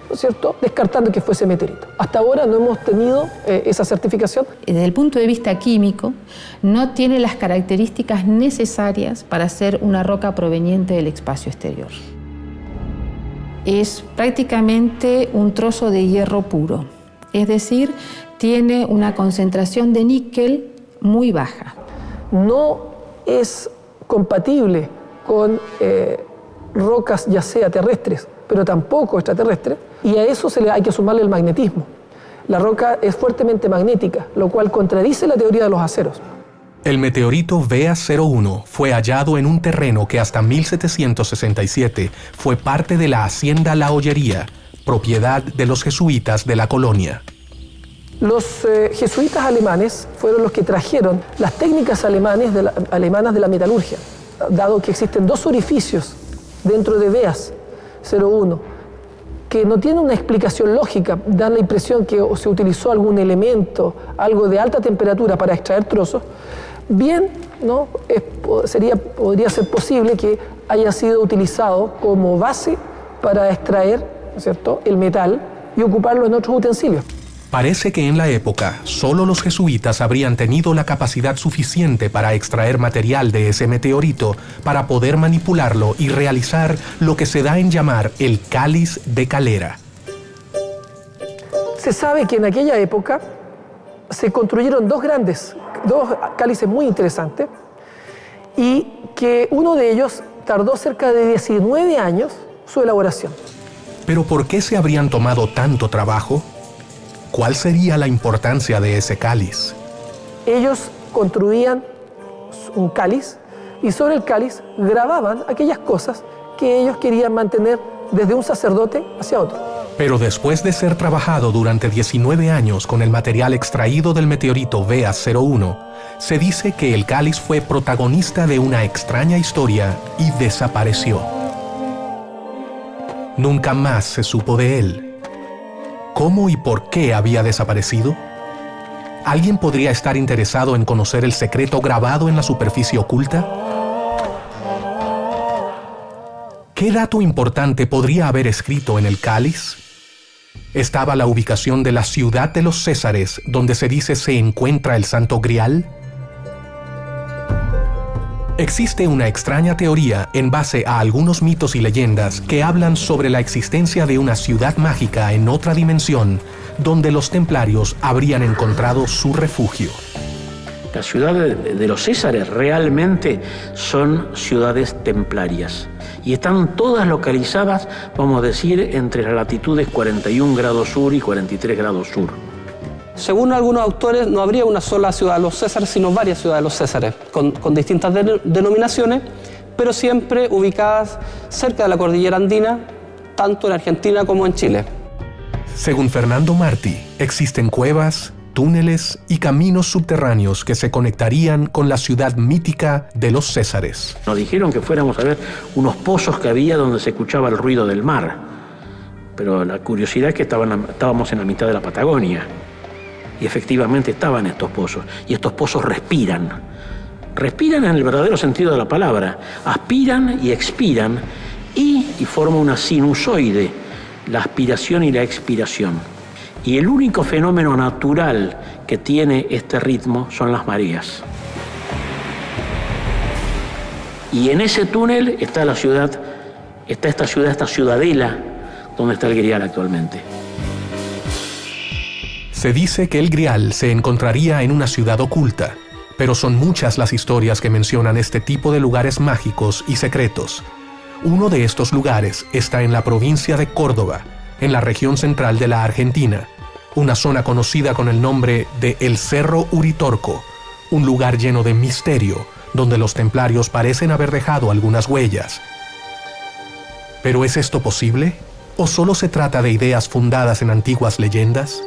Speaker 11: ¿no es cierto?, descartando que fuese meteorito. Hasta ahora no hemos tenido esa certificación.
Speaker 12: Desde el punto de vista químico, no tiene las características necesarias para ser una roca proveniente del espacio exterior. Es prácticamente un trozo de hierro puro, es decir, tiene una concentración de níquel muy baja.
Speaker 11: No es compatible con rocas ya sea terrestres, pero tampoco extraterrestres, y a eso hay que sumarle el magnetismo. La roca es fuertemente magnética, lo cual contradice la teoría de los aceros.
Speaker 1: El meteorito VEAS 01 fue hallado en un terreno que hasta 1767 fue parte de la hacienda La Ollería, propiedad de los jesuitas de la colonia.
Speaker 11: Los jesuitas alemanes fueron los que trajeron las técnicas alemanas de la metalurgia, dado que existen dos orificios dentro de VEAS 01 que no tienen una explicación lógica, dan la impresión que se utilizó algún elemento, algo de alta temperatura para extraer trozos. Bien, ¿no? Podría ser posible que haya sido utilizado como base para extraer, ¿no es cierto?, el metal y ocuparlo en otros utensilios.
Speaker 1: Parece que en la época solo los jesuitas habrían tenido la capacidad suficiente para extraer material de ese meteorito para poder manipularlo y realizar lo que se da en llamar el cáliz de Calera.
Speaker 11: Se sabe que en aquella época se construyeron dos cálices muy interesantes y que uno de ellos tardó cerca de 19 años su elaboración.
Speaker 1: ¿Pero por qué se habrían tomado tanto trabajo? ¿Cuál sería la importancia de ese cáliz?
Speaker 11: Ellos construían un cáliz y sobre el cáliz grababan aquellas cosas que ellos querían mantener desde un sacerdote hacia otro.
Speaker 1: Pero después de ser trabajado durante 19 años con el material extraído del meteorito VEAS 01, se dice que el cáliz fue protagonista de una extraña historia y desapareció. Nunca más se supo de él. ¿Cómo y por qué había desaparecido? ¿Alguien podría estar interesado en conocer el secreto grabado en la superficie oculta? ¿Qué dato importante podría haber escrito en el cáliz? ¿Estaba la ubicación de la ciudad de los Césares, donde se dice se encuentra el Santo Grial? Existe una extraña teoría en base a algunos mitos y leyendas que hablan sobre la existencia de una ciudad mágica en otra dimensión, donde los templarios habrían encontrado su refugio.
Speaker 4: Las ciudades de los Césares realmente son ciudades templarias y están todas localizadas, vamos a decir, entre las latitudes 41 grados sur y 43 grados sur.
Speaker 9: Según algunos autores, no habría una sola ciudad de los Césares, sino varias ciudades de los Césares, con distintas denominaciones, pero siempre ubicadas cerca de la cordillera andina, tanto en Argentina como en Chile.
Speaker 1: Según Fernando Martí, existen cuevas, túneles y caminos subterráneos que se conectarían con la ciudad mítica de los Césares.
Speaker 4: Nos dijeron que fuéramos a ver unos pozos que había donde se escuchaba el ruido del mar, pero la curiosidad es que estábamos en la mitad de la Patagonia. Y efectivamente estaban estos pozos, y estos pozos respiran. Respiran en el verdadero sentido de la palabra, aspiran y expiran, y forma una sinusoide, la aspiración y la expiración. Y el único fenómeno natural que tiene este ritmo son las mareas. Y en ese túnel está la ciudad, esta ciudadela, donde está el Grial actualmente.
Speaker 1: Se dice que el Grial se encontraría en una ciudad oculta, pero son muchas las historias que mencionan este tipo de lugares mágicos y secretos. Uno de estos lugares está en la provincia de Córdoba, en la región central de la Argentina, una zona conocida con el nombre de El Cerro Uritorco, un lugar lleno de misterio, donde los templarios parecen haber dejado algunas huellas. ¿Pero es esto posible? ¿O solo se trata de ideas fundadas en antiguas leyendas?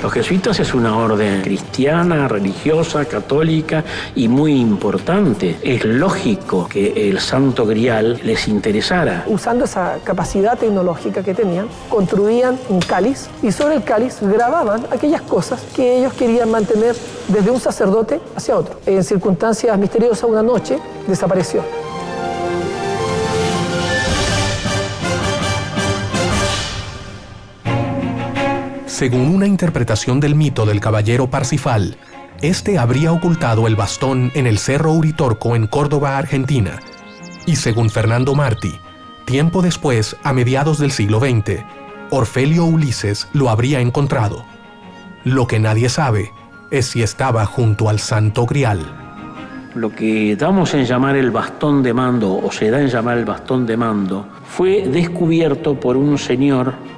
Speaker 4: Los jesuitas es una orden cristiana, religiosa, católica y muy importante. Es lógico que el Santo Grial les interesara.
Speaker 11: Usando esa capacidad tecnológica que tenían, construían un cáliz y sobre el cáliz grababan aquellas cosas que ellos querían mantener desde un sacerdote hacia otro. En circunstancias misteriosas, una noche desapareció.
Speaker 1: Según una interpretación del mito del caballero Parsifal, este habría ocultado el bastón en el Cerro Uritorco en Córdoba, Argentina. Y según Fernando Martí, tiempo después, a mediados del siglo XX, Orfelio Ulises lo habría encontrado. Lo que nadie sabe es si estaba junto al Santo Grial.
Speaker 4: Lo que damos en llamar el bastón de mando, o se da en llamar el bastón de mando, fue descubierto por un señor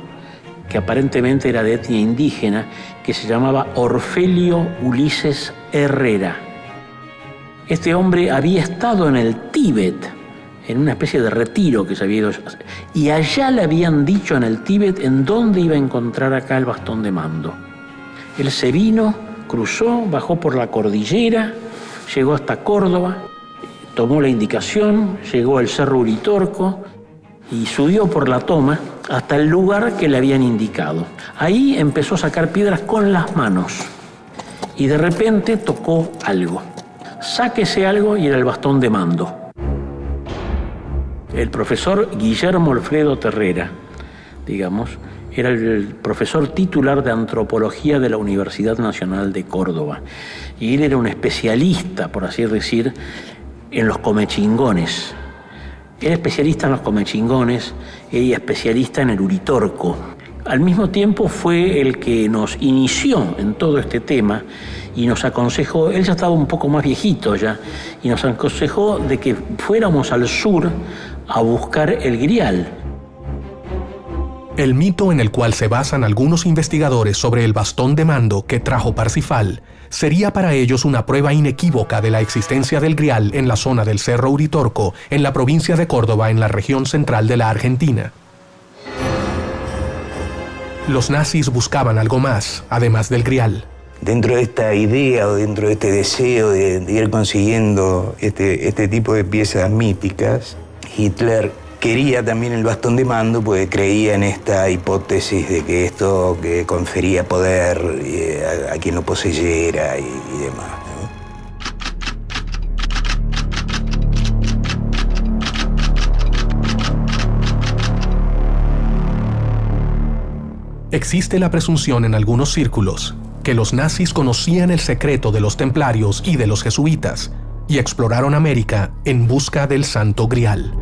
Speaker 4: que aparentemente era de etnia indígena, que se llamaba Orfelio Ulises Herrera. Este hombre había estado en el Tíbet, en una especie de retiro que se había ido, y allá le habían dicho en el Tíbet en dónde iba a encontrar acá el bastón de mando. Él se vino, cruzó, bajó por la cordillera, llegó hasta Córdoba, tomó la indicación, llegó al Cerro Uritorco y subió por la toma hasta el lugar que le habían indicado. Ahí empezó a sacar piedras con las manos y de repente tocó algo. Sáquese algo y era el bastón de mando. El profesor Guillermo Alfredo Terrera, digamos, era el profesor titular de antropología de la Universidad Nacional de Córdoba. Y él era un especialista, por así decir, en los comechingones. Era especialista en los comechingones, ella especialista en el Uritorco. Al mismo tiempo fue el que nos inició en todo este tema y nos aconsejó, él ya estaba un poco más viejito ya, y nos aconsejó de que fuéramos al sur a buscar el Grial.
Speaker 1: El mito en el cual se basan algunos investigadores sobre el bastón de mando que trajo Parsifal sería para ellos una prueba inequívoca de la existencia del Grial en la zona del Cerro Uritorco, en la provincia de Córdoba, en la región central de la Argentina. Los nazis buscaban algo más, además del Grial.
Speaker 2: Dentro de esta idea o dentro de este deseo de ir consiguiendo este tipo de piezas míticas, Hitler quería también el bastón de mando porque creía en esta hipótesis de que esto que confería poder a quien lo poseyera y demás, ¿no?
Speaker 1: Existe la presunción en algunos círculos que los nazis conocían el secreto de los templarios y de los jesuitas y exploraron América en busca del Santo Grial.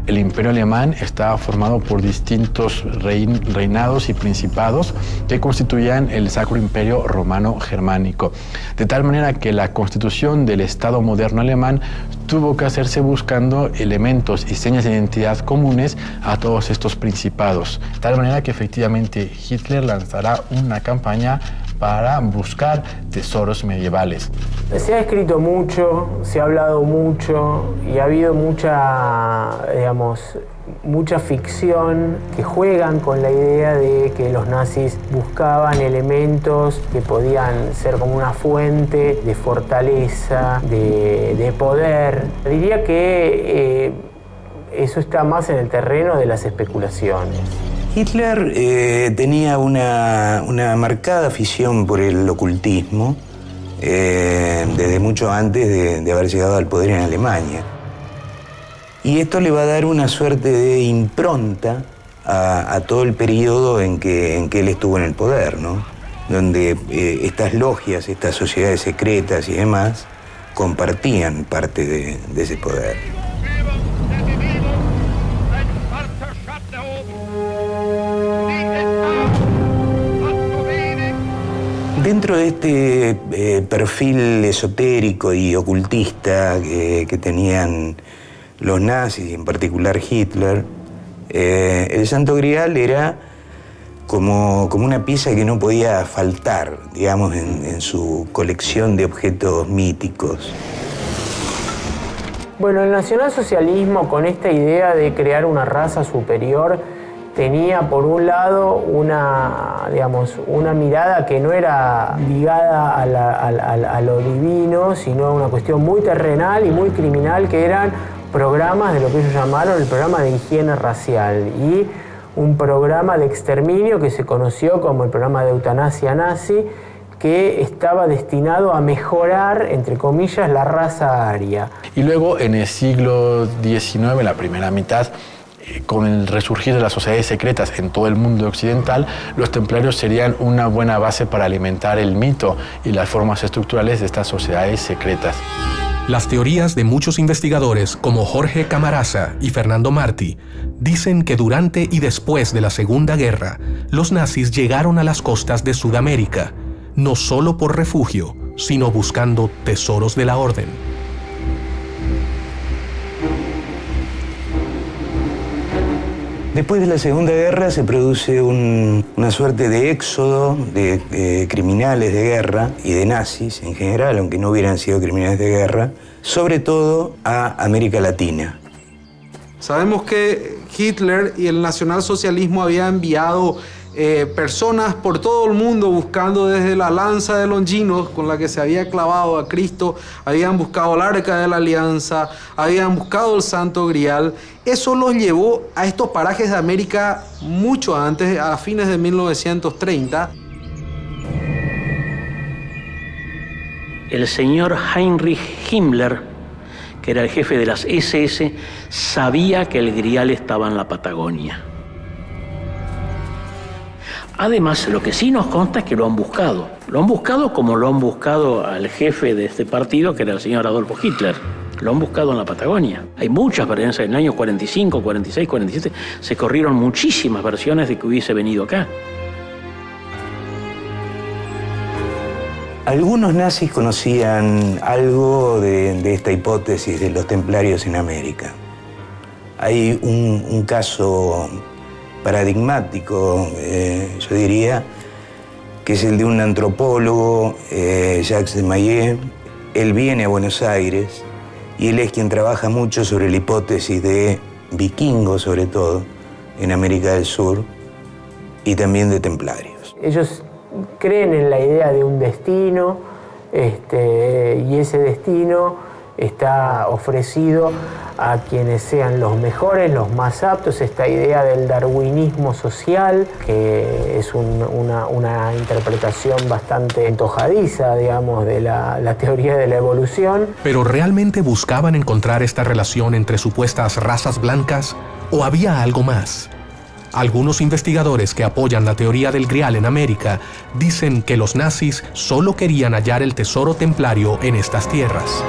Speaker 3: El Imperio Alemán estaba formado por distintos reinados y principados que constituían el Sacro Imperio Romano Germánico. De tal manera que la constitución del Estado moderno alemán tuvo que hacerse buscando elementos y señas de identidad comunes a todos estos principados. De tal manera que efectivamente Hitler lanzará una campaña para buscar tesoros medievales.
Speaker 13: Se ha escrito mucho, se ha hablado mucho y ha habido mucha ficción que juegan con la idea de que los nazis buscaban elementos que podían ser como una fuente de fortaleza, de poder. Diría que eso está más en el terreno de las especulaciones.
Speaker 2: Hitler tenía una marcada afición por el ocultismo desde mucho antes de haber llegado al poder en Alemania. Y esto le va a dar una suerte de impronta a todo el periodo en que él estuvo en el poder, ¿no? Donde estas logias, estas sociedades secretas y demás compartían parte de ese poder. Dentro de este perfil esotérico y ocultista que tenían los nazis, y en particular Hitler, el Santo Grial era como una pieza que no podía faltar, digamos, en su colección de objetos míticos.
Speaker 13: Bueno, el nacionalsocialismo, con esta idea de crear una raza superior, tenía por un lado una mirada que no era ligada a lo divino, sino una cuestión muy terrenal y muy criminal, que eran programas de lo que ellos llamaron el programa de higiene racial y un programa de exterminio que se conoció como el programa de eutanasia nazi, que estaba destinado a mejorar, entre comillas, la raza aria.
Speaker 3: Y luego en el siglo XIX, en la primera mitad, con el resurgir de las sociedades secretas en todo el mundo occidental, los templarios serían una buena base para alimentar el mito y las formas estructurales de estas sociedades secretas.
Speaker 1: Las teorías de muchos investigadores, como Jorge Camarasa y Fernando Martí, dicen que durante y después de la Segunda Guerra, los nazis llegaron a las costas de Sudamérica, no solo por refugio, sino buscando tesoros de la orden.
Speaker 2: Después de la Segunda Guerra se produce una suerte de éxodo de criminales de guerra y de nazis en general, aunque no hubieran sido criminales de guerra, sobre todo a América Latina.
Speaker 6: Sabemos que Hitler y el nacionalsocialismo habían enviado personas por todo el mundo buscando desde la lanza de Longinos con la que se había clavado a Cristo, habían buscado el Arca de la Alianza, habían buscado el Santo Grial. Eso los llevó a estos parajes de América mucho antes, a fines de 1930.
Speaker 4: El señor Heinrich Himmler, que era el jefe de las SS, sabía que el Grial estaba en la Patagonia. Además, lo que sí nos consta es que lo han buscado. Lo han buscado como lo han buscado al jefe de este partido, que era el señor Adolfo Hitler. Lo han buscado en la Patagonia. Hay muchas versiones. En el año 45, 46, 47 se corrieron muchísimas versiones de que hubiese venido acá.
Speaker 2: Algunos nazis conocían algo de esta hipótesis de los templarios en América. Hay un caso paradigmático, yo diría, que es el de un antropólogo, Jacques de Maillet. Él viene a Buenos Aires y él es quien trabaja mucho sobre la hipótesis de vikingos, sobre todo, en América del Sur, y también de templarios.
Speaker 13: Ellos creen en la idea de un destino, y ese destino está ofrecido a quienes sean los mejores, los más aptos. Esta idea del darwinismo social, que es una interpretación bastante antojadiza, digamos, de la teoría de la evolución.
Speaker 1: ¿Pero realmente buscaban encontrar esta relación entre supuestas razas blancas o había algo más? Algunos investigadores que apoyan la teoría del Grial en América dicen que los nazis solo querían hallar el tesoro templario en estas tierras.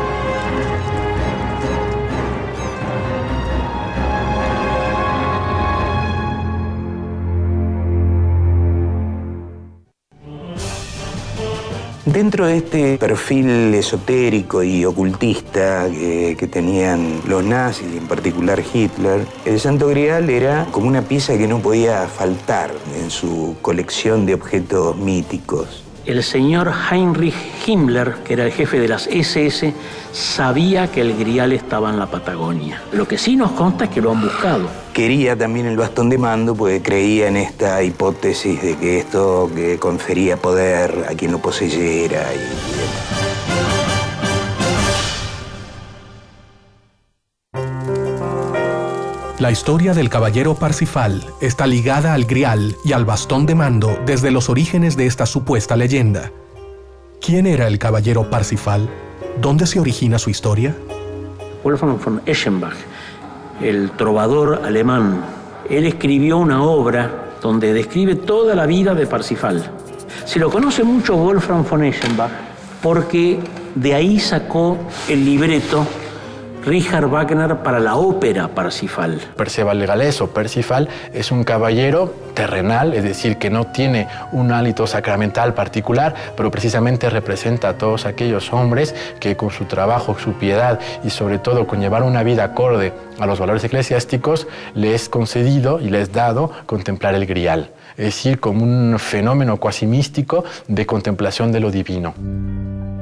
Speaker 2: Dentro de este perfil esotérico y ocultista que tenían los nazis, y en particular Hitler, el Santo Grial era como una pieza que no podía faltar en su colección de objetos míticos.
Speaker 4: El señor Heinrich Himmler, que era el jefe de las SS, sabía que el Grial estaba en la Patagonia. Lo que sí nos consta es que lo han buscado.
Speaker 2: Quería también el bastón de mando porque creía en esta hipótesis de que esto que confería poder a quien lo poseyera y demás.
Speaker 1: La historia del caballero Parsifal está ligada al Grial y al bastón de mando desde los orígenes de esta supuesta leyenda. ¿Quién era el caballero Parsifal? ¿Dónde se origina su historia?
Speaker 4: Wolfgang von Eschenbach, el trovador alemán, él escribió una obra donde describe toda la vida de Parsifal. Se lo conoce mucho Wolfgang von Eschenbach porque de ahí sacó el libreto Richard Wagner para la ópera Parsifal.
Speaker 3: Perceval de Galés o Parsifal es un caballero terrenal, es decir, que no tiene un hálito sacramental particular, pero precisamente representa a todos aquellos hombres que con su trabajo, su piedad y sobre todo con llevar una vida acorde a los valores eclesiásticos, les es concedido y les es dado contemplar el Grial, es decir, como un fenómeno cuasi místico de contemplación de lo divino.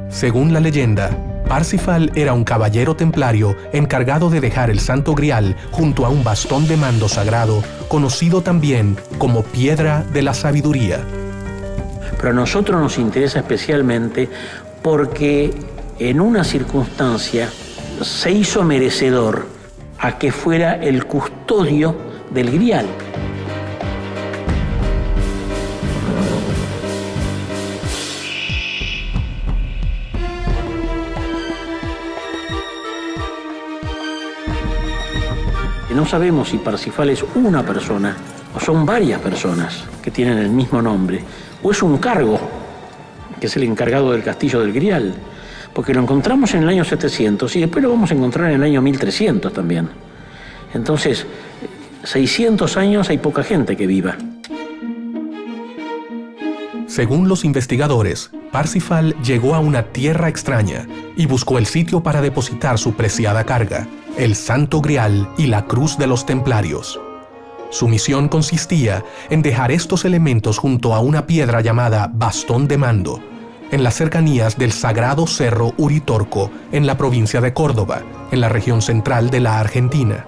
Speaker 1: Según la leyenda, Parsifal era un caballero templario encargado de dejar el Santo Grial junto a un bastón de mando sagrado, conocido también como Piedra de la Sabiduría.
Speaker 4: Pero a nosotros nos interesa especialmente porque en una circunstancia se hizo merecedor a que fuera el custodio del Grial. No sabemos si Parsifal es una persona o son varias personas que tienen el mismo nombre, o es un cargo, que es el encargado del castillo del Grial, porque lo encontramos en el año 700 y después lo vamos a encontrar en el año 1300 también. Entonces, 600 años hay poca gente que viva.
Speaker 1: Según los investigadores, Parsifal llegó a una tierra extraña y buscó el sitio para depositar su preciada carga, el Santo Grial y la Cruz de los Templarios. Su misión consistía en dejar estos elementos junto a una piedra llamada Bastón de Mando, en las cercanías del sagrado Cerro Uritorco, en la provincia de Córdoba, en la región central de la Argentina.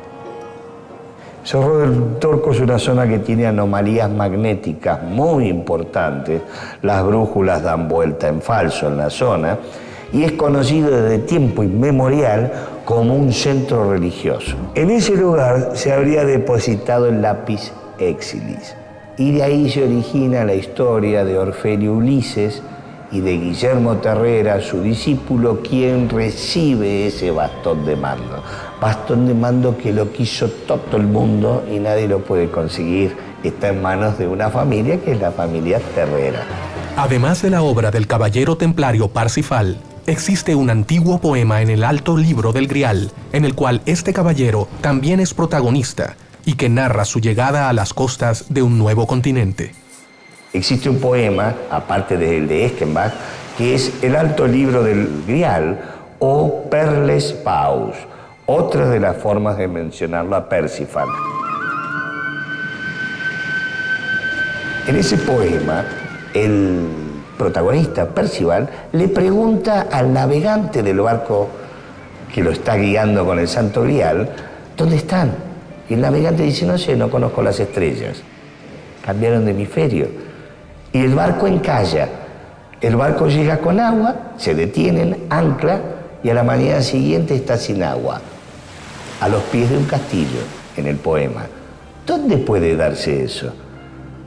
Speaker 5: Cerro del Uritorco es una zona que tiene anomalías magnéticas muy importantes. Las brújulas dan vuelta en falso en la zona y es conocido desde tiempo inmemorial como un centro religioso. En ese lugar se habría depositado el lápiz exilis y de ahí se origina la historia de Orfelio Ulises y de Guillermo Terrera, su discípulo, quien recibe ese bastón de mando. Bastón de mando que lo quiso todo el mundo y nadie lo puede conseguir. Está en manos de una familia que es la familia Terrera.
Speaker 1: Además de la obra del caballero templario Parsifal, existe un antiguo poema en el Alto Libro del Grial, en el cual este caballero también es protagonista y que narra su llegada a las costas de un nuevo continente.
Speaker 5: Existe un poema, aparte del de Eschenbach, que es el Alto Libro del Grial o Perles Paus, otra de las formas de mencionarlo a Parsifal. En ese poema, el protagonista, Percival, le pregunta al navegante del barco que lo está guiando con el Santo Grial, ¿dónde están? Y el navegante dice, no sé, no conozco las estrellas. Cambiaron de hemisferio. Y el barco encalla. El barco llega con agua, se detienen, ancla, y a la mañana siguiente está sin agua, a los pies de un castillo, en el poema. ¿Dónde puede darse eso?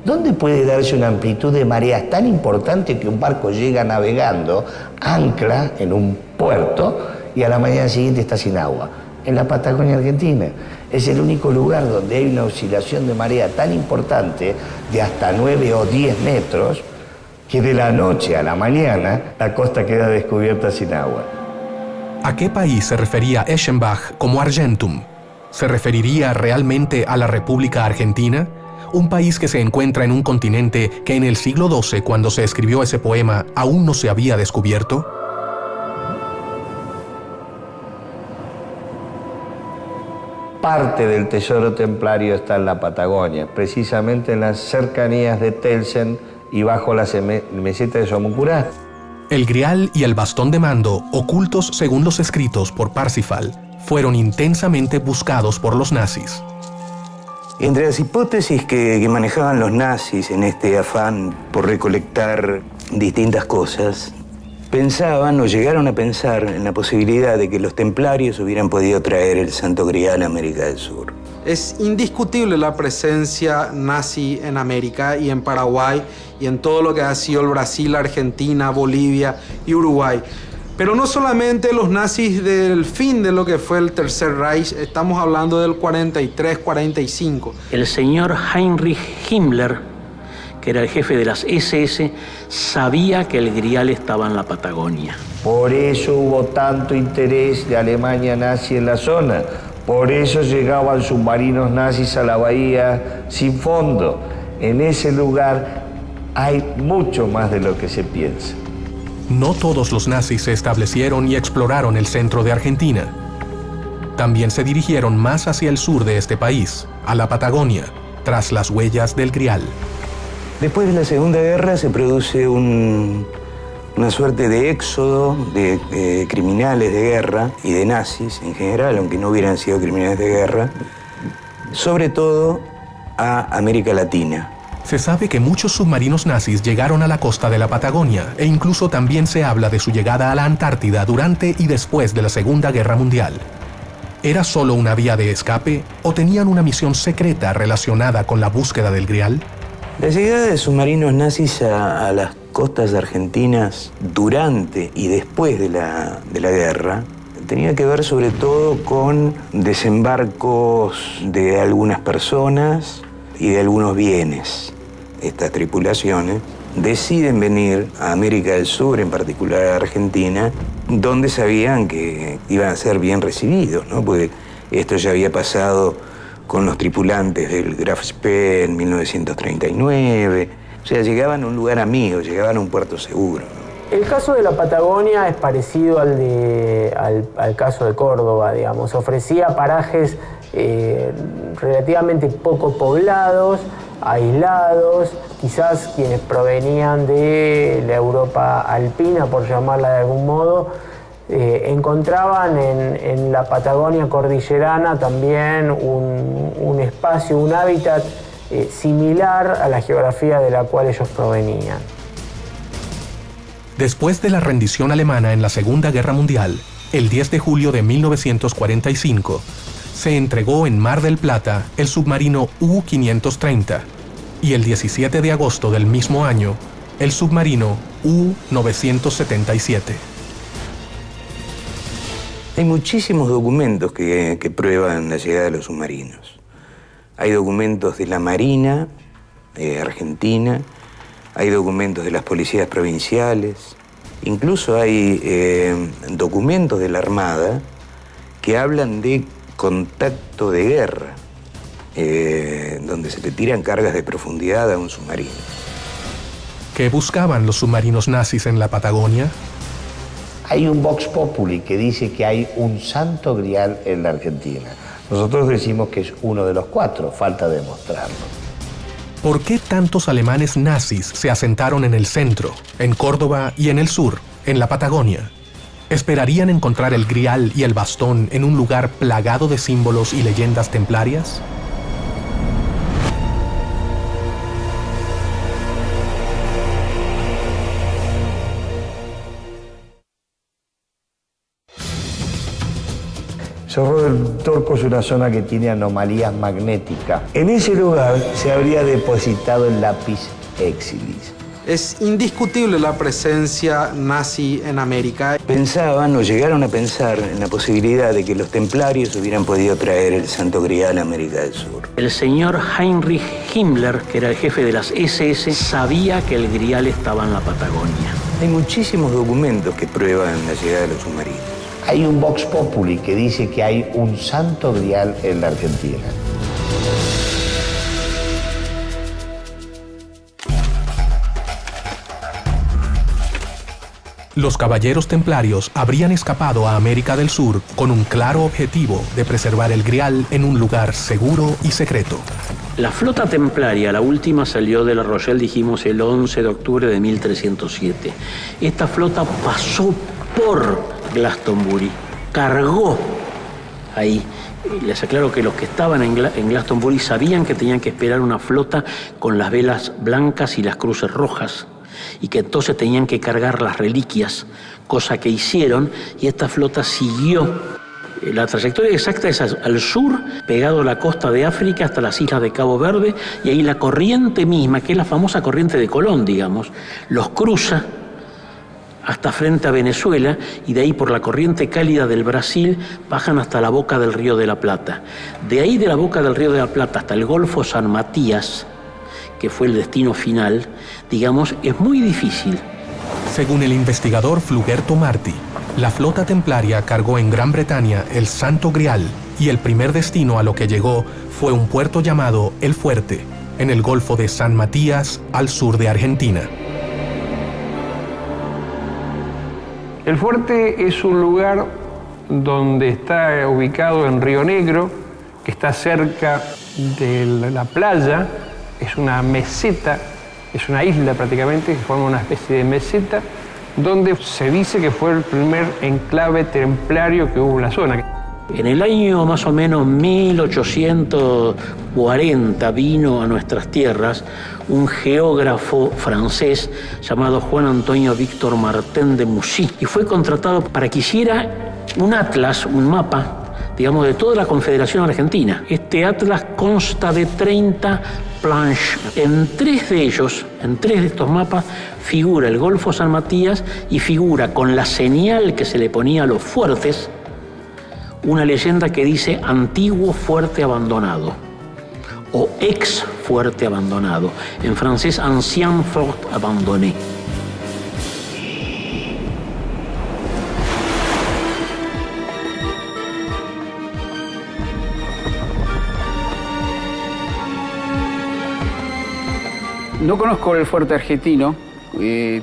Speaker 5: ¿Dónde puede darse una amplitud de mareas tan importante que un barco llega navegando, ancla en un puerto y a la mañana siguiente está sin agua? En la Patagonia Argentina. Es el único lugar donde hay una oscilación de marea tan importante, de hasta 9 o 10 metros, que de la noche a la mañana la costa queda descubierta sin agua.
Speaker 1: ¿A qué país se refería Eschenbach como Argentum? ¿Se referiría realmente a la República Argentina? Un país que se encuentra en un continente que en el siglo XII, cuando se escribió ese poema, aún no se había descubierto.
Speaker 5: Parte del tesoro templario está en la Patagonia, precisamente en las cercanías de Telsen y bajo la meseta de Somucurá.
Speaker 1: El Grial y el bastón de mando, ocultos según los escritos por Parsifal, fueron intensamente buscados por los nazis.
Speaker 2: Entre las hipótesis que manejaban los nazis en este afán por recolectar distintas cosas, pensaban o llegaron a pensar en la posibilidad de que los templarios hubieran podido traer el Santo Grial a América del Sur.
Speaker 6: Es indiscutible la presencia nazi en América y en Paraguay y en todo lo que ha sido el Brasil, Argentina, Bolivia y Uruguay. Pero no solamente los nazis del fin de lo que fue el Tercer Reich, estamos hablando del 43-45.
Speaker 4: El señor Heinrich Himmler que era el jefe de las SS, sabía que el Grial estaba en la Patagonia.
Speaker 5: Por eso hubo tanto interés de Alemania nazi en la zona. Por eso llegaban submarinos nazis a la bahía sin fondo. En ese lugar hay mucho más de lo que se piensa.
Speaker 1: No todos los nazis se establecieron y exploraron el centro de Argentina. También se dirigieron más hacia el sur de este país, a la Patagonia, tras las huellas del Grial.
Speaker 2: Después de la Segunda Guerra se produce una suerte de éxodo de criminales de guerra y de nazis en general, aunque no hubieran sido criminales de guerra, sobre todo a América Latina.
Speaker 1: Se sabe que muchos submarinos nazis llegaron a la costa de la Patagonia e incluso también se habla de su llegada a la Antártida durante y después de la Segunda Guerra Mundial. ¿Era solo una vía de escape o tenían una misión secreta relacionada con la búsqueda del Grial?
Speaker 2: La llegada de submarinos nazis a las costas argentinas durante y después de la guerra tenía que ver sobre todo con desembarcos de algunas personas y de algunos bienes. Estas tripulaciones deciden venir a América del Sur, en particular a Argentina, donde sabían que iban a ser bien recibidos, ¿no? Porque esto ya había pasado con los tripulantes del Graf Spee en 1939. O sea, llegaban a un lugar amigo, llegaban a un puerto seguro.
Speaker 13: El caso de la Patagonia es parecido al caso de Córdoba, digamos. Ofrecía parajes relativamente poco poblados, aislados. Quizás quienes provenían de la Europa alpina, por llamarla de algún modo, encontraban en la Patagonia cordillerana también un espacio, un hábitat similar a la geografía de la cual ellos provenían.
Speaker 1: Después de la rendición alemana en la Segunda Guerra Mundial, el 10 de julio de 1945, se entregó en Mar del Plata el submarino U-530 y el 17 de agosto del mismo año, el submarino U-977.
Speaker 2: Hay muchísimos documentos que prueban la llegada de los submarinos. Hay documentos de la Marina Argentina, hay documentos de las policías provinciales, incluso hay documentos de la Armada que hablan de contacto de guerra, donde se le tiran cargas de profundidad a un submarino.
Speaker 1: ¿Qué buscaban los submarinos nazis en la Patagonia?
Speaker 5: Hay un Vox Populi que dice que hay un santo grial en la Argentina. Nosotros decimos que es uno de los 4, falta demostrarlo.
Speaker 1: ¿Por qué tantos alemanes nazis se asentaron en el centro, en Córdoba y en el sur, en la Patagonia? ¿Esperarían encontrar el Grial y el bastón en un lugar plagado de símbolos y leyendas templarias?
Speaker 5: Cerro del Torco es una zona que tiene anomalías magnéticas. En ese lugar se habría depositado el lápiz exilis.
Speaker 6: Es indiscutible la presencia nazi en América.
Speaker 2: Pensaban o llegaron a pensar en la posibilidad de que los templarios hubieran podido traer el Santo Grial a América del Sur.
Speaker 4: El señor Heinrich Himmler, que era el jefe de las SS, sabía que el Grial estaba en la Patagonia.
Speaker 2: Hay muchísimos documentos que prueban la llegada de los submarinos.
Speaker 5: Hay un Vox Populi que dice que hay un santo grial en la Argentina.
Speaker 1: Los caballeros templarios habrían escapado a América del Sur con un claro objetivo de preservar el Grial en un lugar seguro y secreto.
Speaker 4: La flota templaria, la última, salió de La Rochelle, dijimos, el 11 de octubre de 1307. Esta flota pasó por Glastonbury, cargó ahí. Les aclaro que los que estaban en Glastonbury sabían que tenían que esperar una flota con las velas blancas y las cruces rojas, y que entonces tenían que cargar las reliquias, cosa que hicieron, y esta flota siguió. La trayectoria exacta es al sur, pegado a la costa de África hasta las islas de Cabo Verde, y ahí la corriente misma, que es la famosa corriente de Colón, digamos, los cruza hasta frente a Venezuela, y de ahí por la corriente cálida del Brasil bajan hasta la boca del Río de la Plata. De ahí de la boca del Río de la Plata hasta el Golfo San Matías, que fue el destino final, digamos, es muy difícil.
Speaker 1: Según el investigador Flugerto Martí, la flota templaria cargó en Gran Bretaña el Santo Grial y el primer destino a lo que llegó fue un puerto llamado El Fuerte, en el Golfo de San Matías, al sur de Argentina.
Speaker 14: El Fuerte es un lugar donde está ubicado en Río Negro, que está cerca de la playa, es una meseta, es una isla prácticamente, que forma una especie de meseta, donde se dice que fue el primer enclave templario que hubo en la zona.
Speaker 4: En el año más o menos 1840 vino a nuestras tierras un geógrafo francés llamado Juan Antonio Víctor Martin de Moussy y fue contratado para que hiciera un atlas, un mapa, digamos, de toda la Confederación Argentina. Este atlas consta de 30 planches. En 3 de ellos, en 3 de estos mapas, figura el Golfo San Matías y figura con la señal que se le ponía a los fuertes una leyenda que dice antiguo fuerte abandonado o ex fuerte abandonado. En francés, ancien fort abandonné.
Speaker 15: No conozco el fuerte argentino,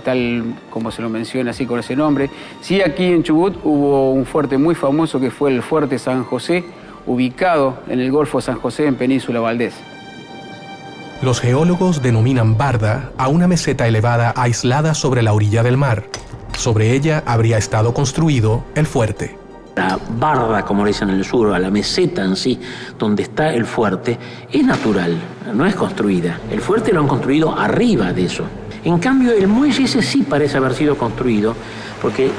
Speaker 15: tal como se lo menciona así con ese nombre. Sí, aquí en Chubut hubo un fuerte muy famoso que fue el Fuerte San José, ubicado en el Golfo San José en Península Valdés.
Speaker 1: Los geólogos denominan barda a una meseta elevada aislada sobre la orilla del mar. Sobre ella habría estado construido el fuerte.
Speaker 4: La barda, como le dicen en el sur, a la meseta en sí, donde está el fuerte, es natural, no es construida. El fuerte lo han construido arriba de eso. En cambio, el muelle ese sí parece haber sido construido, porque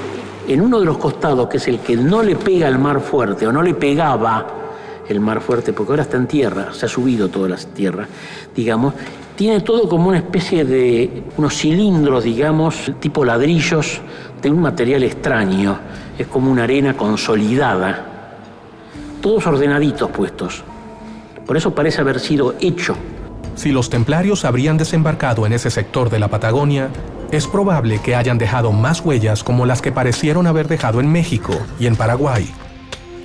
Speaker 4: en uno de los costados, que es el que no le pega al mar fuerte, o no le pegaba el mar fuerte, porque ahora está en tierra, se ha subido toda la tierra, digamos, tiene todo como una especie de unos cilindros, digamos, tipo ladrillos, de un material extraño. Es como una arena consolidada, todos ordenaditos puestos. Por eso parece haber sido hecho.
Speaker 1: Si los templarios habrían desembarcado en ese sector de la Patagonia, es probable que hayan dejado más huellas como las que parecieron haber dejado en México y en Paraguay.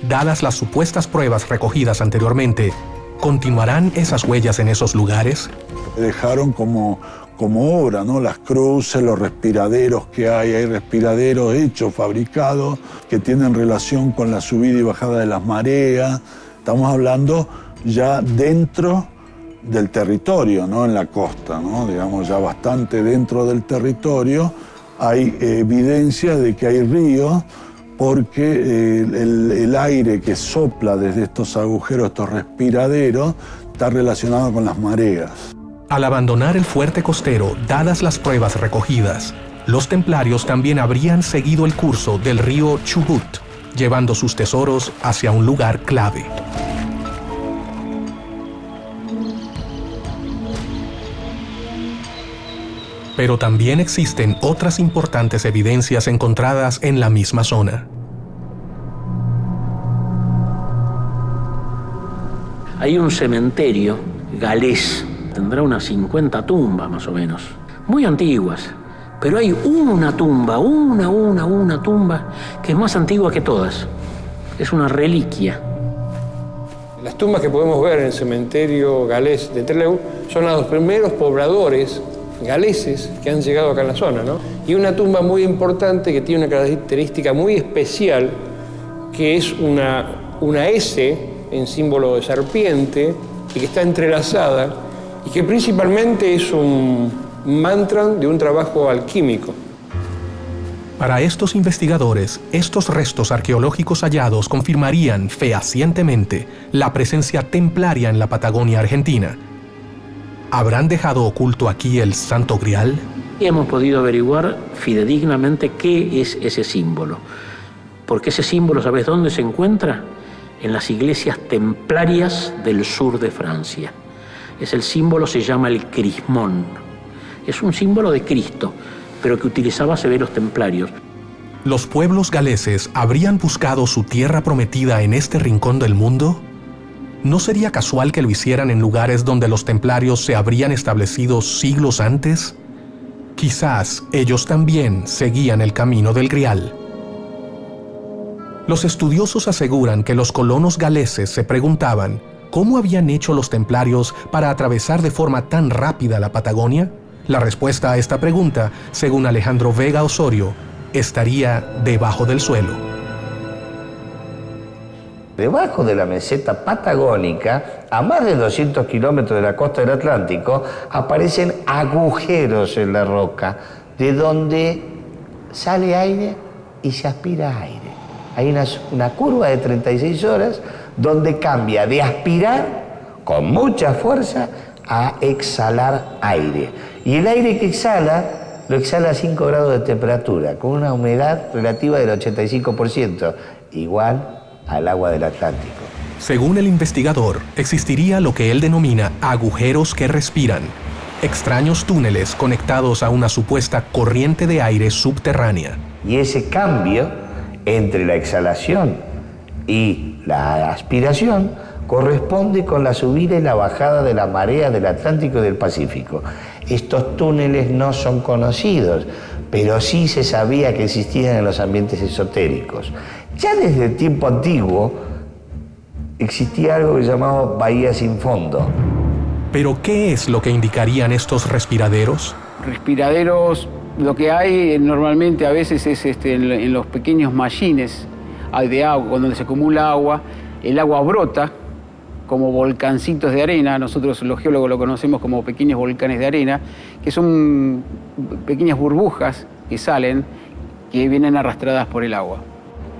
Speaker 1: Dadas las supuestas pruebas recogidas anteriormente, ¿continuarán esas huellas en esos lugares?
Speaker 10: Dejaron como obra, ¿no? Las cruces, los respiraderos que hay respiraderos hechos, fabricados, que tienen relación con la subida y bajada de las mareas. Estamos hablando ya dentro del territorio, ¿no? En la costa, ¿no? Digamos, ya bastante dentro del territorio hay evidencia de que hay ríos, porque el aire que sopla desde estos agujeros, estos respiraderos, está relacionado con las mareas.
Speaker 1: Al abandonar el fuerte costero, dadas las pruebas recogidas, los templarios también habrían seguido el curso del río Chubut, llevando sus tesoros hacia un lugar clave. Pero también existen otras importantes evidencias encontradas en la misma zona.
Speaker 4: Hay un cementerio galés, tendrá unas 50 tumbas más o menos, muy antiguas, pero hay una tumba, una tumba que es más antigua que todas, es una reliquia.
Speaker 14: Las tumbas que podemos ver en el cementerio galés de Trelew son los primeros pobladores galeses que han llegado acá en la zona, ¿no? Y una tumba muy importante que tiene una característica muy especial, que es una S en símbolo de serpiente y que está entrelazada y que principalmente es un mantra de un trabajo alquímico.
Speaker 1: Para estos investigadores, estos restos arqueológicos hallados confirmarían fehacientemente la presencia templaria en la Patagonia argentina. ¿Habrán dejado oculto aquí el Santo Grial?
Speaker 4: Hemos podido averiguar fidedignamente qué es ese símbolo. Porque ese símbolo, ¿sabes dónde se encuentra? En las iglesias templarias del sur de Francia. El símbolo se llama el crismón. Es un símbolo de Cristo, pero que utilizaba severos templarios.
Speaker 1: ¿Los pueblos galeses habrían buscado su tierra prometida en este rincón del mundo? ¿No sería casual que lo hicieran en lugares donde los templarios se habrían establecido siglos antes? Quizás ellos también seguían el camino del Grial. Los estudiosos aseguran que los colonos galeses se preguntaban ¿cómo habían hecho los templarios para atravesar de forma tan rápida la Patagonia? La respuesta a esta pregunta, según Alejandro Vega Osorio, estaría debajo del suelo.
Speaker 5: Debajo de la meseta patagónica, a más de 200 kilómetros de la costa del Atlántico, aparecen agujeros en la roca, de donde sale aire y se aspira aire. Hay una curva de 36 horas donde cambia de aspirar con mucha fuerza a exhalar aire. Y el aire que exhala, lo exhala a 5 grados de temperatura, con una humedad relativa del 85%, igual al agua del Atlántico.
Speaker 1: Según el investigador, existiría lo que él denomina agujeros que respiran, extraños túneles conectados a una supuesta corriente de aire subterránea.
Speaker 5: Y ese cambio entre la exhalación y la aspiración corresponde con la subida y la bajada de la marea del Atlántico y del Pacífico. Estos túneles no son conocidos, pero sí se sabía que existían en los ambientes esotéricos. Ya desde el tiempo antiguo existía algo que se llamaba bahía sin fondo.
Speaker 1: ¿Pero qué es lo que indicarían estos respiraderos?
Speaker 15: Respiraderos, lo que hay normalmente a veces es en los pequeños mallines de agua, donde se acumula agua, el agua brota como volcancitos de arena. Nosotros los geólogos lo conocemos como pequeños volcanes de arena, que son pequeñas burbujas que salen, que vienen arrastradas por el agua.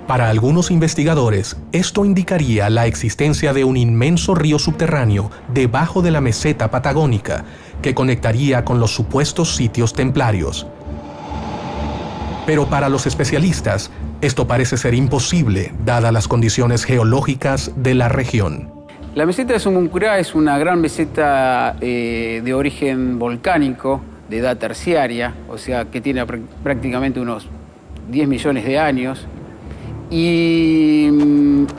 Speaker 1: Para algunos investigadores, esto indicaría la existencia de un inmenso río subterráneo debajo de la meseta patagónica que conectaría con los supuestos sitios templarios. Pero para los especialistas, esto parece ser imposible, dadas las condiciones geológicas de la región.
Speaker 15: La meseta de Somuncurá es una gran meseta de origen volcánico, de edad terciaria, o sea que tiene prácticamente unos 10 millones de años. Y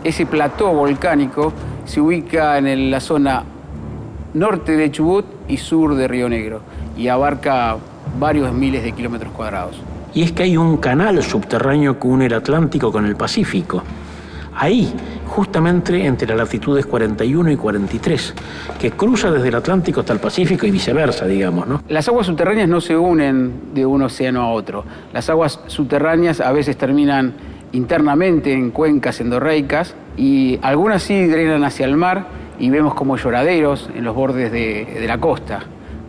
Speaker 15: ese plató volcánico se ubica en la zona norte de Chubut y sur de Río Negro y abarca varios miles de kilómetros cuadrados.
Speaker 4: Y es que hay un canal subterráneo que une el Atlántico con el Pacífico. Ahí, justamente entre las latitudes 41 y 43, que cruza desde el Atlántico hasta el Pacífico y viceversa, digamos, ¿no?
Speaker 15: Las aguas subterráneas no se unen de un océano a otro. Las aguas subterráneas a veces terminan internamente en cuencas endorreicas y algunas sí drenan hacia el mar y vemos como lloraderos en los bordes de la costa,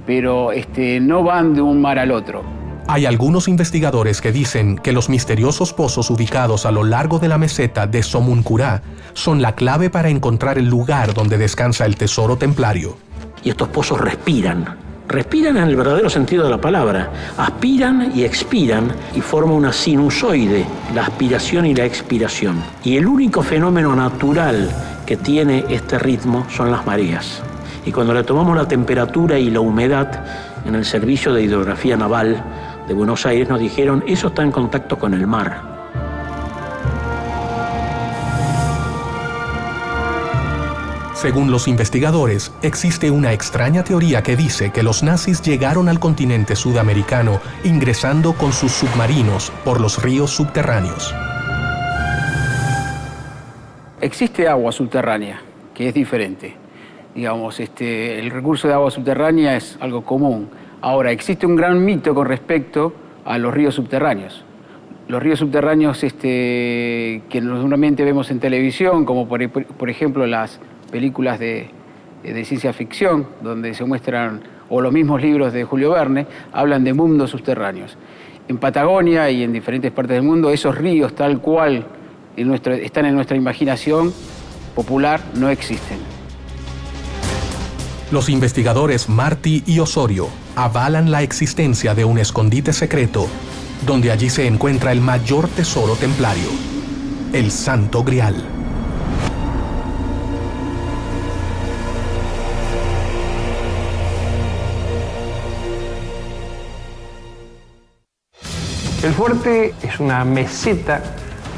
Speaker 15: pero no van de un mar al otro.
Speaker 1: Hay algunos investigadores que dicen que los misteriosos pozos ubicados a lo largo de la meseta de Somuncurá son la clave para encontrar el lugar donde descansa el tesoro templario.
Speaker 4: Y estos pozos respiran en el verdadero sentido de la palabra. Aspiran y expiran y forma una sinusoide, la aspiración y la expiración. Y el único fenómeno natural que tiene este ritmo son las mareas. Y cuando le tomamos la temperatura y la humedad en el Servicio de Hidrografía Naval de Buenos Aires, nos dijeron, eso está en contacto con el mar.
Speaker 1: Según los investigadores, existe una extraña teoría que dice que los nazis llegaron al continente sudamericano ingresando con sus submarinos por los ríos subterráneos.
Speaker 15: Existe agua subterránea, que es diferente. Digamos, el recurso de agua subterránea es algo común. Ahora, existe un gran mito con respecto a los ríos subterráneos. Los ríos subterráneos que normalmente vemos en televisión, como por ejemplo las películas de ciencia ficción, donde se muestran, o los mismos libros de Julio Verne, hablan de mundos subterráneos. En Patagonia y en diferentes partes del mundo, esos ríos tal cual están en nuestra imaginación popular no existen.
Speaker 1: Los investigadores Martí y Osorio avalan la existencia de un escondite secreto, donde allí se encuentra el mayor tesoro templario, el Santo Grial.
Speaker 16: El fuerte es una meseta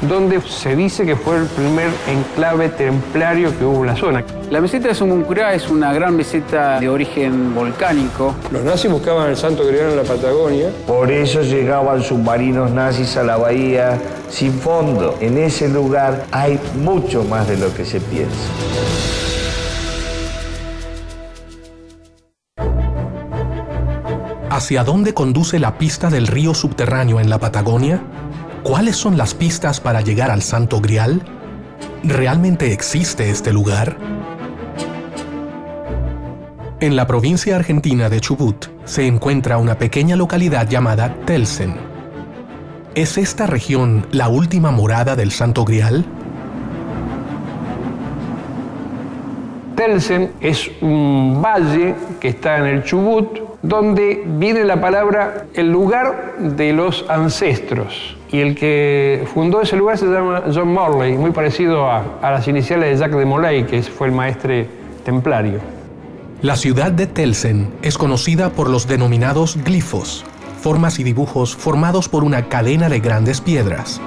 Speaker 14: donde se dice que fue el primer enclave templario que hubo en la zona.
Speaker 15: La meseta de Somoncurá es una gran meseta de origen volcánico.
Speaker 14: Los nazis buscaban el Santo Grial en la Patagonia.
Speaker 5: Por eso llegaban submarinos nazis a la bahía sin fondo. En ese lugar hay mucho más de lo que se piensa.
Speaker 1: ¿Hacia dónde conduce la pista del río subterráneo en la Patagonia? ¿Cuáles son las pistas para llegar al Santo Grial? ¿Realmente existe este lugar? En la provincia argentina de Chubut se encuentra una pequeña localidad llamada Telsen. ¿Es esta región la última morada del Santo Grial?
Speaker 14: Telsen es un valle que está en el Chubut, donde viene la palabra el lugar de los ancestros. Y el que fundó ese lugar se llama John Morley, muy parecido a las iniciales de Jacques de Molay, que fue el maestre templario.
Speaker 1: La ciudad de Telsen es conocida por los denominados glifos, formas y dibujos formados por una cadena de grandes piedras.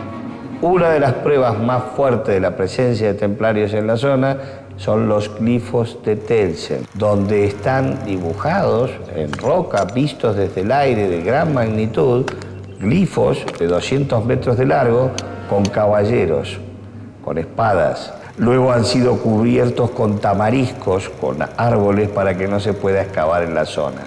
Speaker 5: Una de las pruebas más fuertes de la presencia de templarios en la zona son los glifos de Telsen, donde están dibujados en roca, vistos desde el aire de gran magnitud, glifos de 200 metros de largo con caballeros, con espadas. Luego han sido cubiertos con tamariscos, con árboles para que no se pueda excavar en la zona.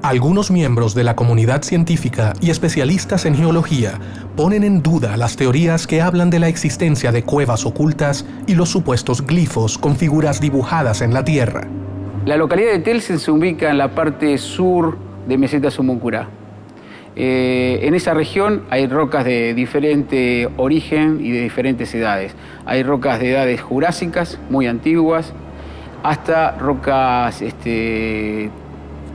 Speaker 1: Algunos miembros de la comunidad científica y especialistas en geología ponen en duda las teorías que hablan de la existencia de cuevas ocultas y los supuestos glifos con figuras dibujadas en la tierra.
Speaker 15: La localidad de Telsen se ubica en la parte sur de Meseta Somoncurá. En esa región hay rocas de diferente origen y de diferentes edades. Hay rocas de edades jurásicas, muy antiguas, hasta rocas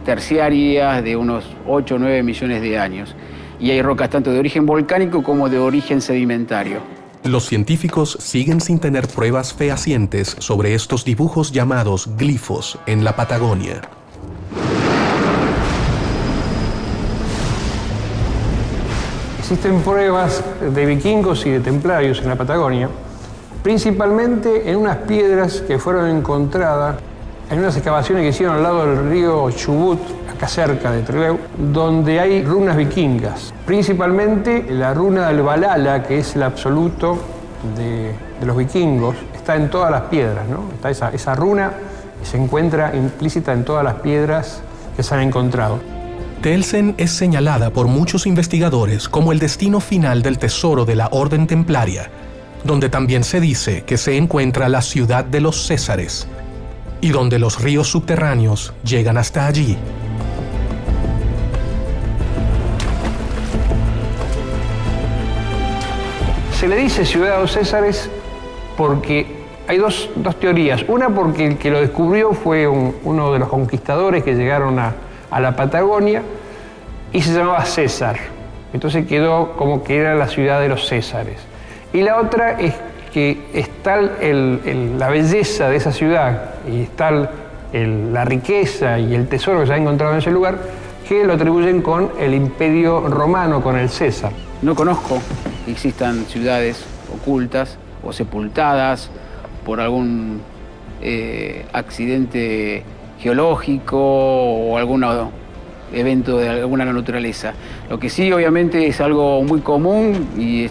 Speaker 15: terciarias de unos 8 o 9 millones de años. Y hay rocas tanto de origen volcánico como de origen sedimentario.
Speaker 1: Los científicos siguen sin tener pruebas fehacientes sobre estos dibujos llamados glifos en la Patagonia.
Speaker 14: Existen pruebas de vikingos y de templarios en la Patagonia, principalmente en unas piedras que fueron encontradas en unas excavaciones que hicieron al lado del río Chubut, acá cerca de Trelew, donde hay runas vikingas. Principalmente la runa del Valhalla, que es el absoluto de los vikingos, está en todas las piedras, ¿no? Está esa runa se encuentra implícita en todas las piedras que se han encontrado.
Speaker 1: Telsen es señalada por muchos investigadores como el destino final del tesoro de la Orden Templaria, donde también se dice que se encuentra la ciudad de los Césares, y donde los ríos subterráneos llegan hasta allí.
Speaker 14: Se le dice ciudad de los Césares porque hay dos teorías. Una porque el que lo descubrió fue uno de los conquistadores que llegaron a la Patagonia y se llamaba César. Entonces quedó como que era la ciudad de los Césares. Y la otra es que está la belleza de esa ciudad y está la riqueza y el tesoro que se ha encontrado en ese lugar, que lo atribuyen con el Imperio Romano, con el César.
Speaker 15: No conozco que existan ciudades ocultas o sepultadas por algún accidente geológico o algún evento de alguna naturaleza. Lo que sí, obviamente, es algo muy común y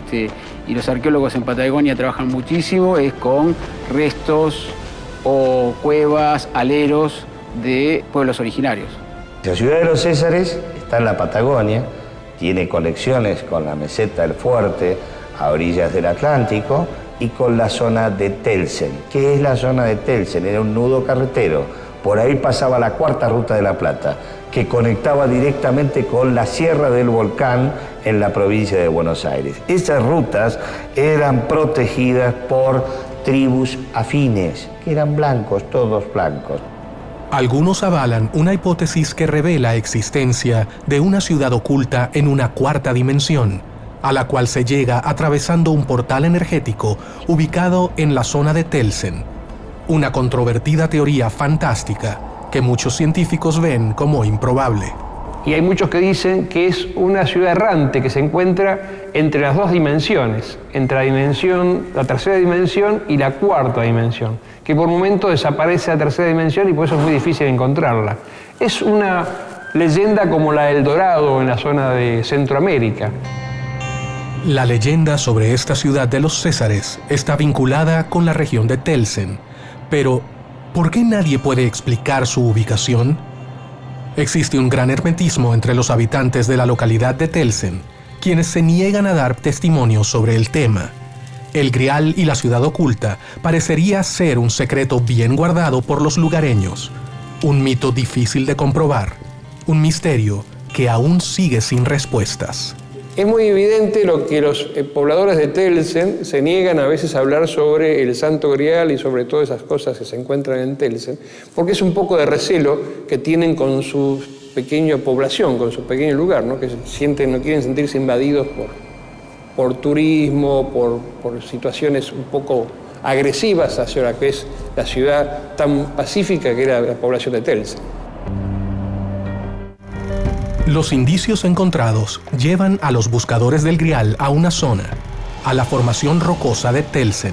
Speaker 15: los arqueólogos en Patagonia trabajan muchísimo, es con restos o cuevas, aleros de pueblos originarios.
Speaker 5: La ciudad de los Césares está en la Patagonia, tiene conexiones con la meseta del Fuerte, a orillas del Atlántico, y con la zona de Telsen. ¿Qué es la zona de Telsen? Era un nudo carretero. Por ahí pasaba la cuarta ruta de la Plata, que conectaba directamente con la Sierra del Volcán en la provincia de Buenos Aires. Esas rutas eran protegidas por tribus afines, que eran blancos, todos blancos.
Speaker 1: Algunos avalan una hipótesis que revela existencia de una ciudad oculta en una cuarta dimensión, a la cual se llega atravesando un portal energético ubicado en la zona de Telsen. Una controvertida teoría fantástica que muchos científicos ven como improbable.
Speaker 14: Y hay muchos que dicen que es una ciudad errante que se encuentra entre las dos dimensiones, entre la tercera dimensión y la cuarta dimensión, que por momento desaparece la tercera dimensión y por eso es muy difícil encontrarla. Es una leyenda como la del Dorado en la zona de Centroamérica.
Speaker 1: La leyenda sobre esta ciudad de los Césares está vinculada con la región de Telsen, pero ¿por qué nadie puede explicar su ubicación? Existe un gran hermetismo entre los habitantes de la localidad de Telsen, quienes se niegan a dar testimonio sobre el tema. El Grial y la ciudad oculta parecería ser un secreto bien guardado por los lugareños, un mito difícil de comprobar, un misterio que aún sigue sin respuestas.
Speaker 14: Es muy evidente lo que los pobladores de Telsen se niegan a veces a hablar sobre el Santo Grial y sobre todas esas cosas que se encuentran en Telsen, porque es un poco de recelo que tienen con su pequeña población, con su pequeño lugar, ¿no? Que no quieren sentirse invadidos por turismo, por situaciones un poco agresivas hacia la que es la ciudad tan pacífica que era la población de Telsen.
Speaker 1: Los indicios encontrados llevan a los buscadores del Grial a una zona, a la formación rocosa de Telsen.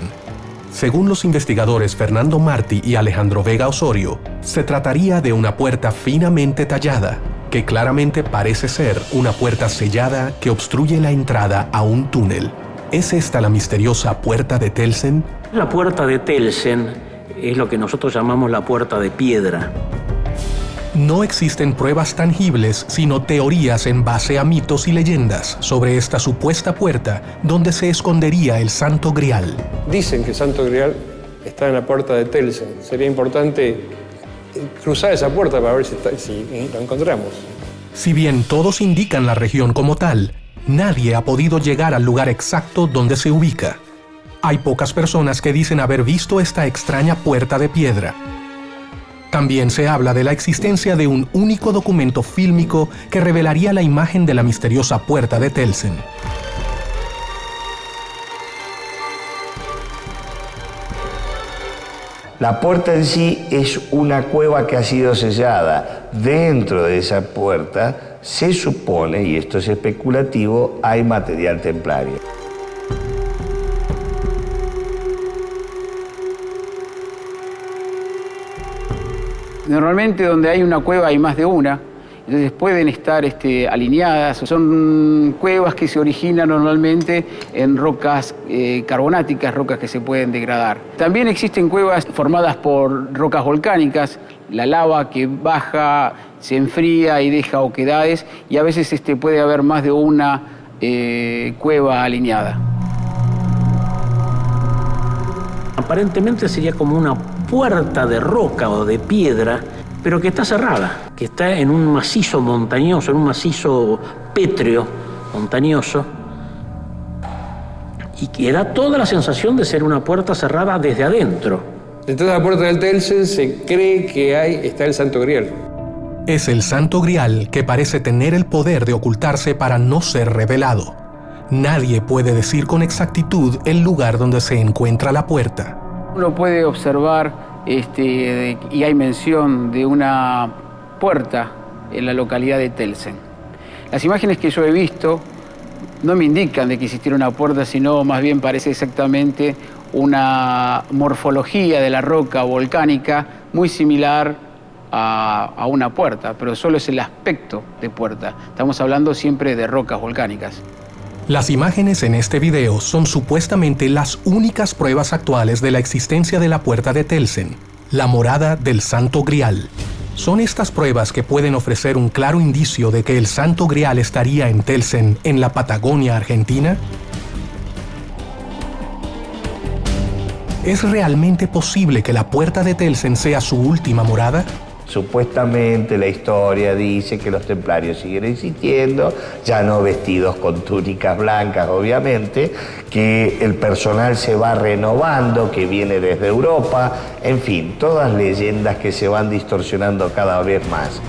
Speaker 1: Según los investigadores Fernando Martí y Alejandro Vega Osorio, se trataría de una puerta finamente tallada, que claramente parece ser una puerta sellada que obstruye la entrada a un túnel. ¿Es esta la misteriosa puerta de Telsen?
Speaker 4: La puerta de Telsen es lo que nosotros llamamos la puerta de piedra.
Speaker 1: No existen pruebas tangibles, sino teorías en base a mitos y leyendas sobre esta supuesta puerta donde se escondería el Santo Grial.
Speaker 14: Dicen que el Santo Grial está en la puerta de Telsen. Sería importante cruzar esa puerta para ver si lo encontramos.
Speaker 1: Si bien todos indican la región como tal, nadie ha podido llegar al lugar exacto donde se ubica. Hay pocas personas que dicen haber visto esta extraña puerta de piedra. También se habla de la existencia de un único documento fílmico que revelaría la imagen de la misteriosa puerta de Telsen.
Speaker 5: La puerta en sí es una cueva que ha sido sellada. Dentro de esa puerta se supone, y esto es especulativo, hay material templario.
Speaker 15: Normalmente donde hay una cueva hay más de una, entonces pueden estar alineadas. Son cuevas que se originan normalmente en rocas carbonáticas, rocas que se pueden degradar. También existen cuevas formadas por rocas volcánicas, la lava que baja, se enfría y deja oquedades, y a veces puede haber más de una cueva alineada.
Speaker 4: Aparentemente sería como una puerta de roca o de piedra, pero que está cerrada, que está en un macizo montañoso, en un macizo pétreo montañoso, y que da toda la sensación de ser una puerta cerrada desde adentro.
Speaker 14: Detrás de la puerta del Telsen se cree que está el Santo Grial.
Speaker 1: Es el Santo Grial que parece tener el poder de ocultarse para no ser revelado. Nadie puede decir con exactitud el lugar donde se encuentra la puerta.
Speaker 15: Uno puede observar, y hay mención de una puerta en la localidad de Telsen. Las imágenes que yo he visto no me indican de que existiera una puerta, sino más bien parece exactamente una morfología de la roca volcánica muy similar a una puerta, pero solo es el aspecto de puerta. Estamos hablando siempre de rocas volcánicas.
Speaker 1: Las imágenes en este video son supuestamente las únicas pruebas actuales de la existencia de la puerta de Telsen, la morada del Santo Grial. ¿Son estas pruebas que pueden ofrecer un claro indicio de que el Santo Grial estaría en Telsen, en la Patagonia Argentina? ¿Es realmente posible que la puerta de Telsen sea su última morada?
Speaker 5: Supuestamente la historia dice que los templarios siguen existiendo, ya no vestidos con túnicas blancas obviamente, que el personal se va renovando, que viene desde Europa, en fin, todas leyendas que se van distorsionando cada vez más.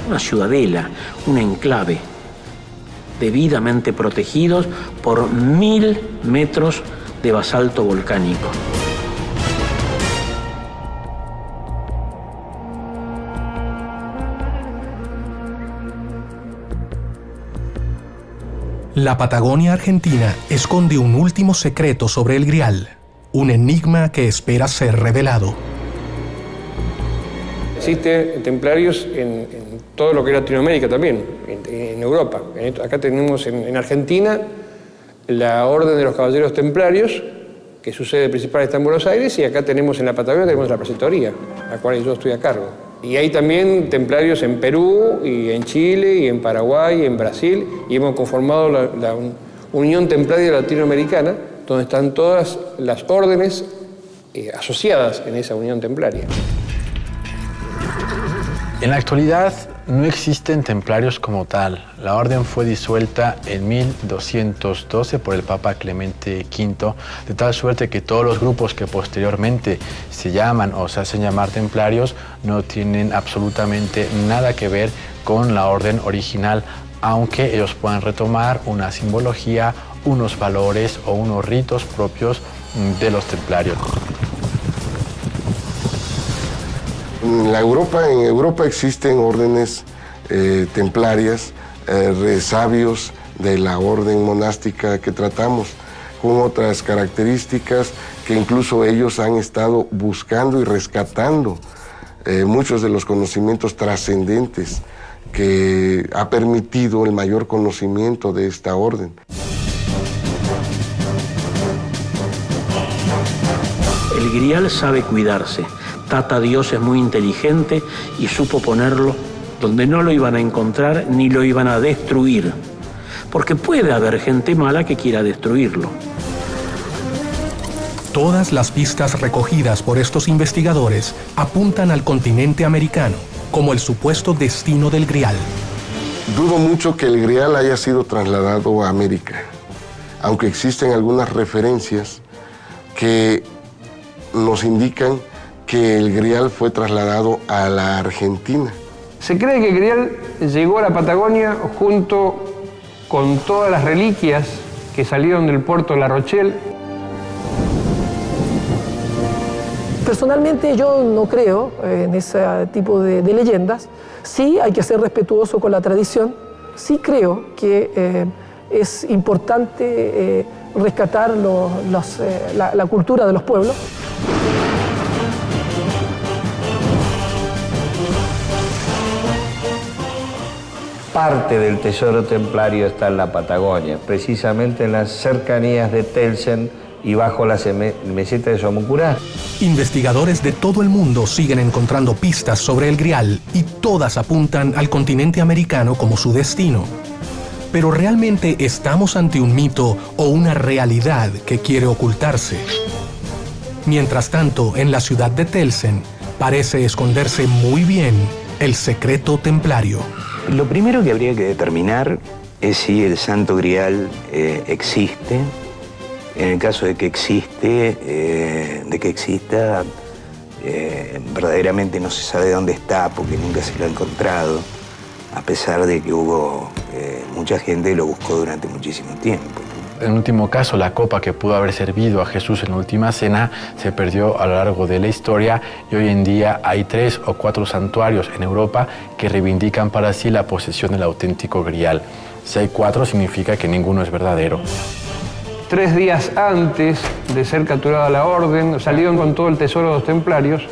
Speaker 4: Una ciudadela, un enclave, debidamente protegidos por 1000 metros de basalto volcánico.
Speaker 1: La Patagonia Argentina esconde un último secreto sobre el Grial, un enigma que espera ser revelado.
Speaker 14: Existen templarios en todo lo que es Latinoamérica también, en Europa. Acá tenemos en Argentina la Orden de los Caballeros Templarios, que su sede principal está en Buenos Aires, y acá tenemos en la Patagonia tenemos la preceptoría, la cual yo estoy a cargo. Y hay también templarios en Perú, y en Chile, y en Paraguay, y en Brasil, y hemos conformado la Unión Templaria Latinoamericana, donde están todas las órdenes asociadas en esa Unión Templaria.
Speaker 3: En la actualidad no existen templarios como tal. La orden fue disuelta en 1212 por el Papa Clemente V, de tal suerte que todos los grupos que posteriormente se llaman o se hacen llamar templarios no tienen absolutamente nada que ver con la orden original, aunque ellos puedan retomar una simbología, unos valores o unos ritos propios de los templarios.
Speaker 8: En Europa existen órdenes templarias, sabios de la orden monástica que tratamos, con otras características que incluso ellos han estado buscando y rescatando muchos de los conocimientos trascendentes que ha permitido el mayor conocimiento de esta orden.
Speaker 4: El Grial sabe cuidarse. Tata Dios es muy inteligente y supo ponerlo donde no lo iban a encontrar ni lo iban a destruir. Porque puede haber gente mala que quiera destruirlo.
Speaker 1: Todas las pistas recogidas por estos investigadores apuntan al continente americano como el supuesto destino del Grial.
Speaker 8: Dudo mucho que el Grial haya sido trasladado a América, aunque existen algunas referencias que nos indican que el Grial fue trasladado a la Argentina.
Speaker 14: Se cree que el Grial llegó a la Patagonia junto con todas las reliquias que salieron del puerto de La Rochelle.
Speaker 11: Personalmente yo no creo en ese tipo de leyendas. Sí hay que ser respetuoso con la tradición. Sí creo que es importante rescatar la cultura de los pueblos.
Speaker 5: Parte del tesoro templario está en la Patagonia, precisamente en las cercanías de Telsen y bajo la meseta de Somoncurá.
Speaker 1: Investigadores de todo el mundo siguen encontrando pistas sobre el Grial y todas apuntan al continente americano como su destino. Pero ¿realmente estamos ante un mito o una realidad que quiere ocultarse? Mientras tanto, en la ciudad de Telsen parece esconderse muy bien el secreto templario.
Speaker 2: Lo primero que habría que determinar es si el Santo Grial existe. En el caso de que exista, verdaderamente no se sabe dónde está porque nunca se lo ha encontrado, a pesar de que hubo mucha gente que lo buscó durante muchísimo tiempo.
Speaker 3: En último caso, la copa que pudo haber servido a Jesús en la última cena se perdió a lo largo de la historia y hoy en día hay 3 o 4 santuarios en Europa que reivindican para sí la posesión del auténtico Grial. Si hay 4 significa que ninguno es verdadero.
Speaker 14: 3 días antes de ser capturada la orden, salieron con todo el tesoro de los templarios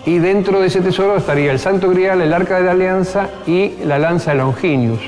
Speaker 14: y dentro de ese tesoro estaría el Santo Grial, el Arca de la Alianza y la lanza de Longinius.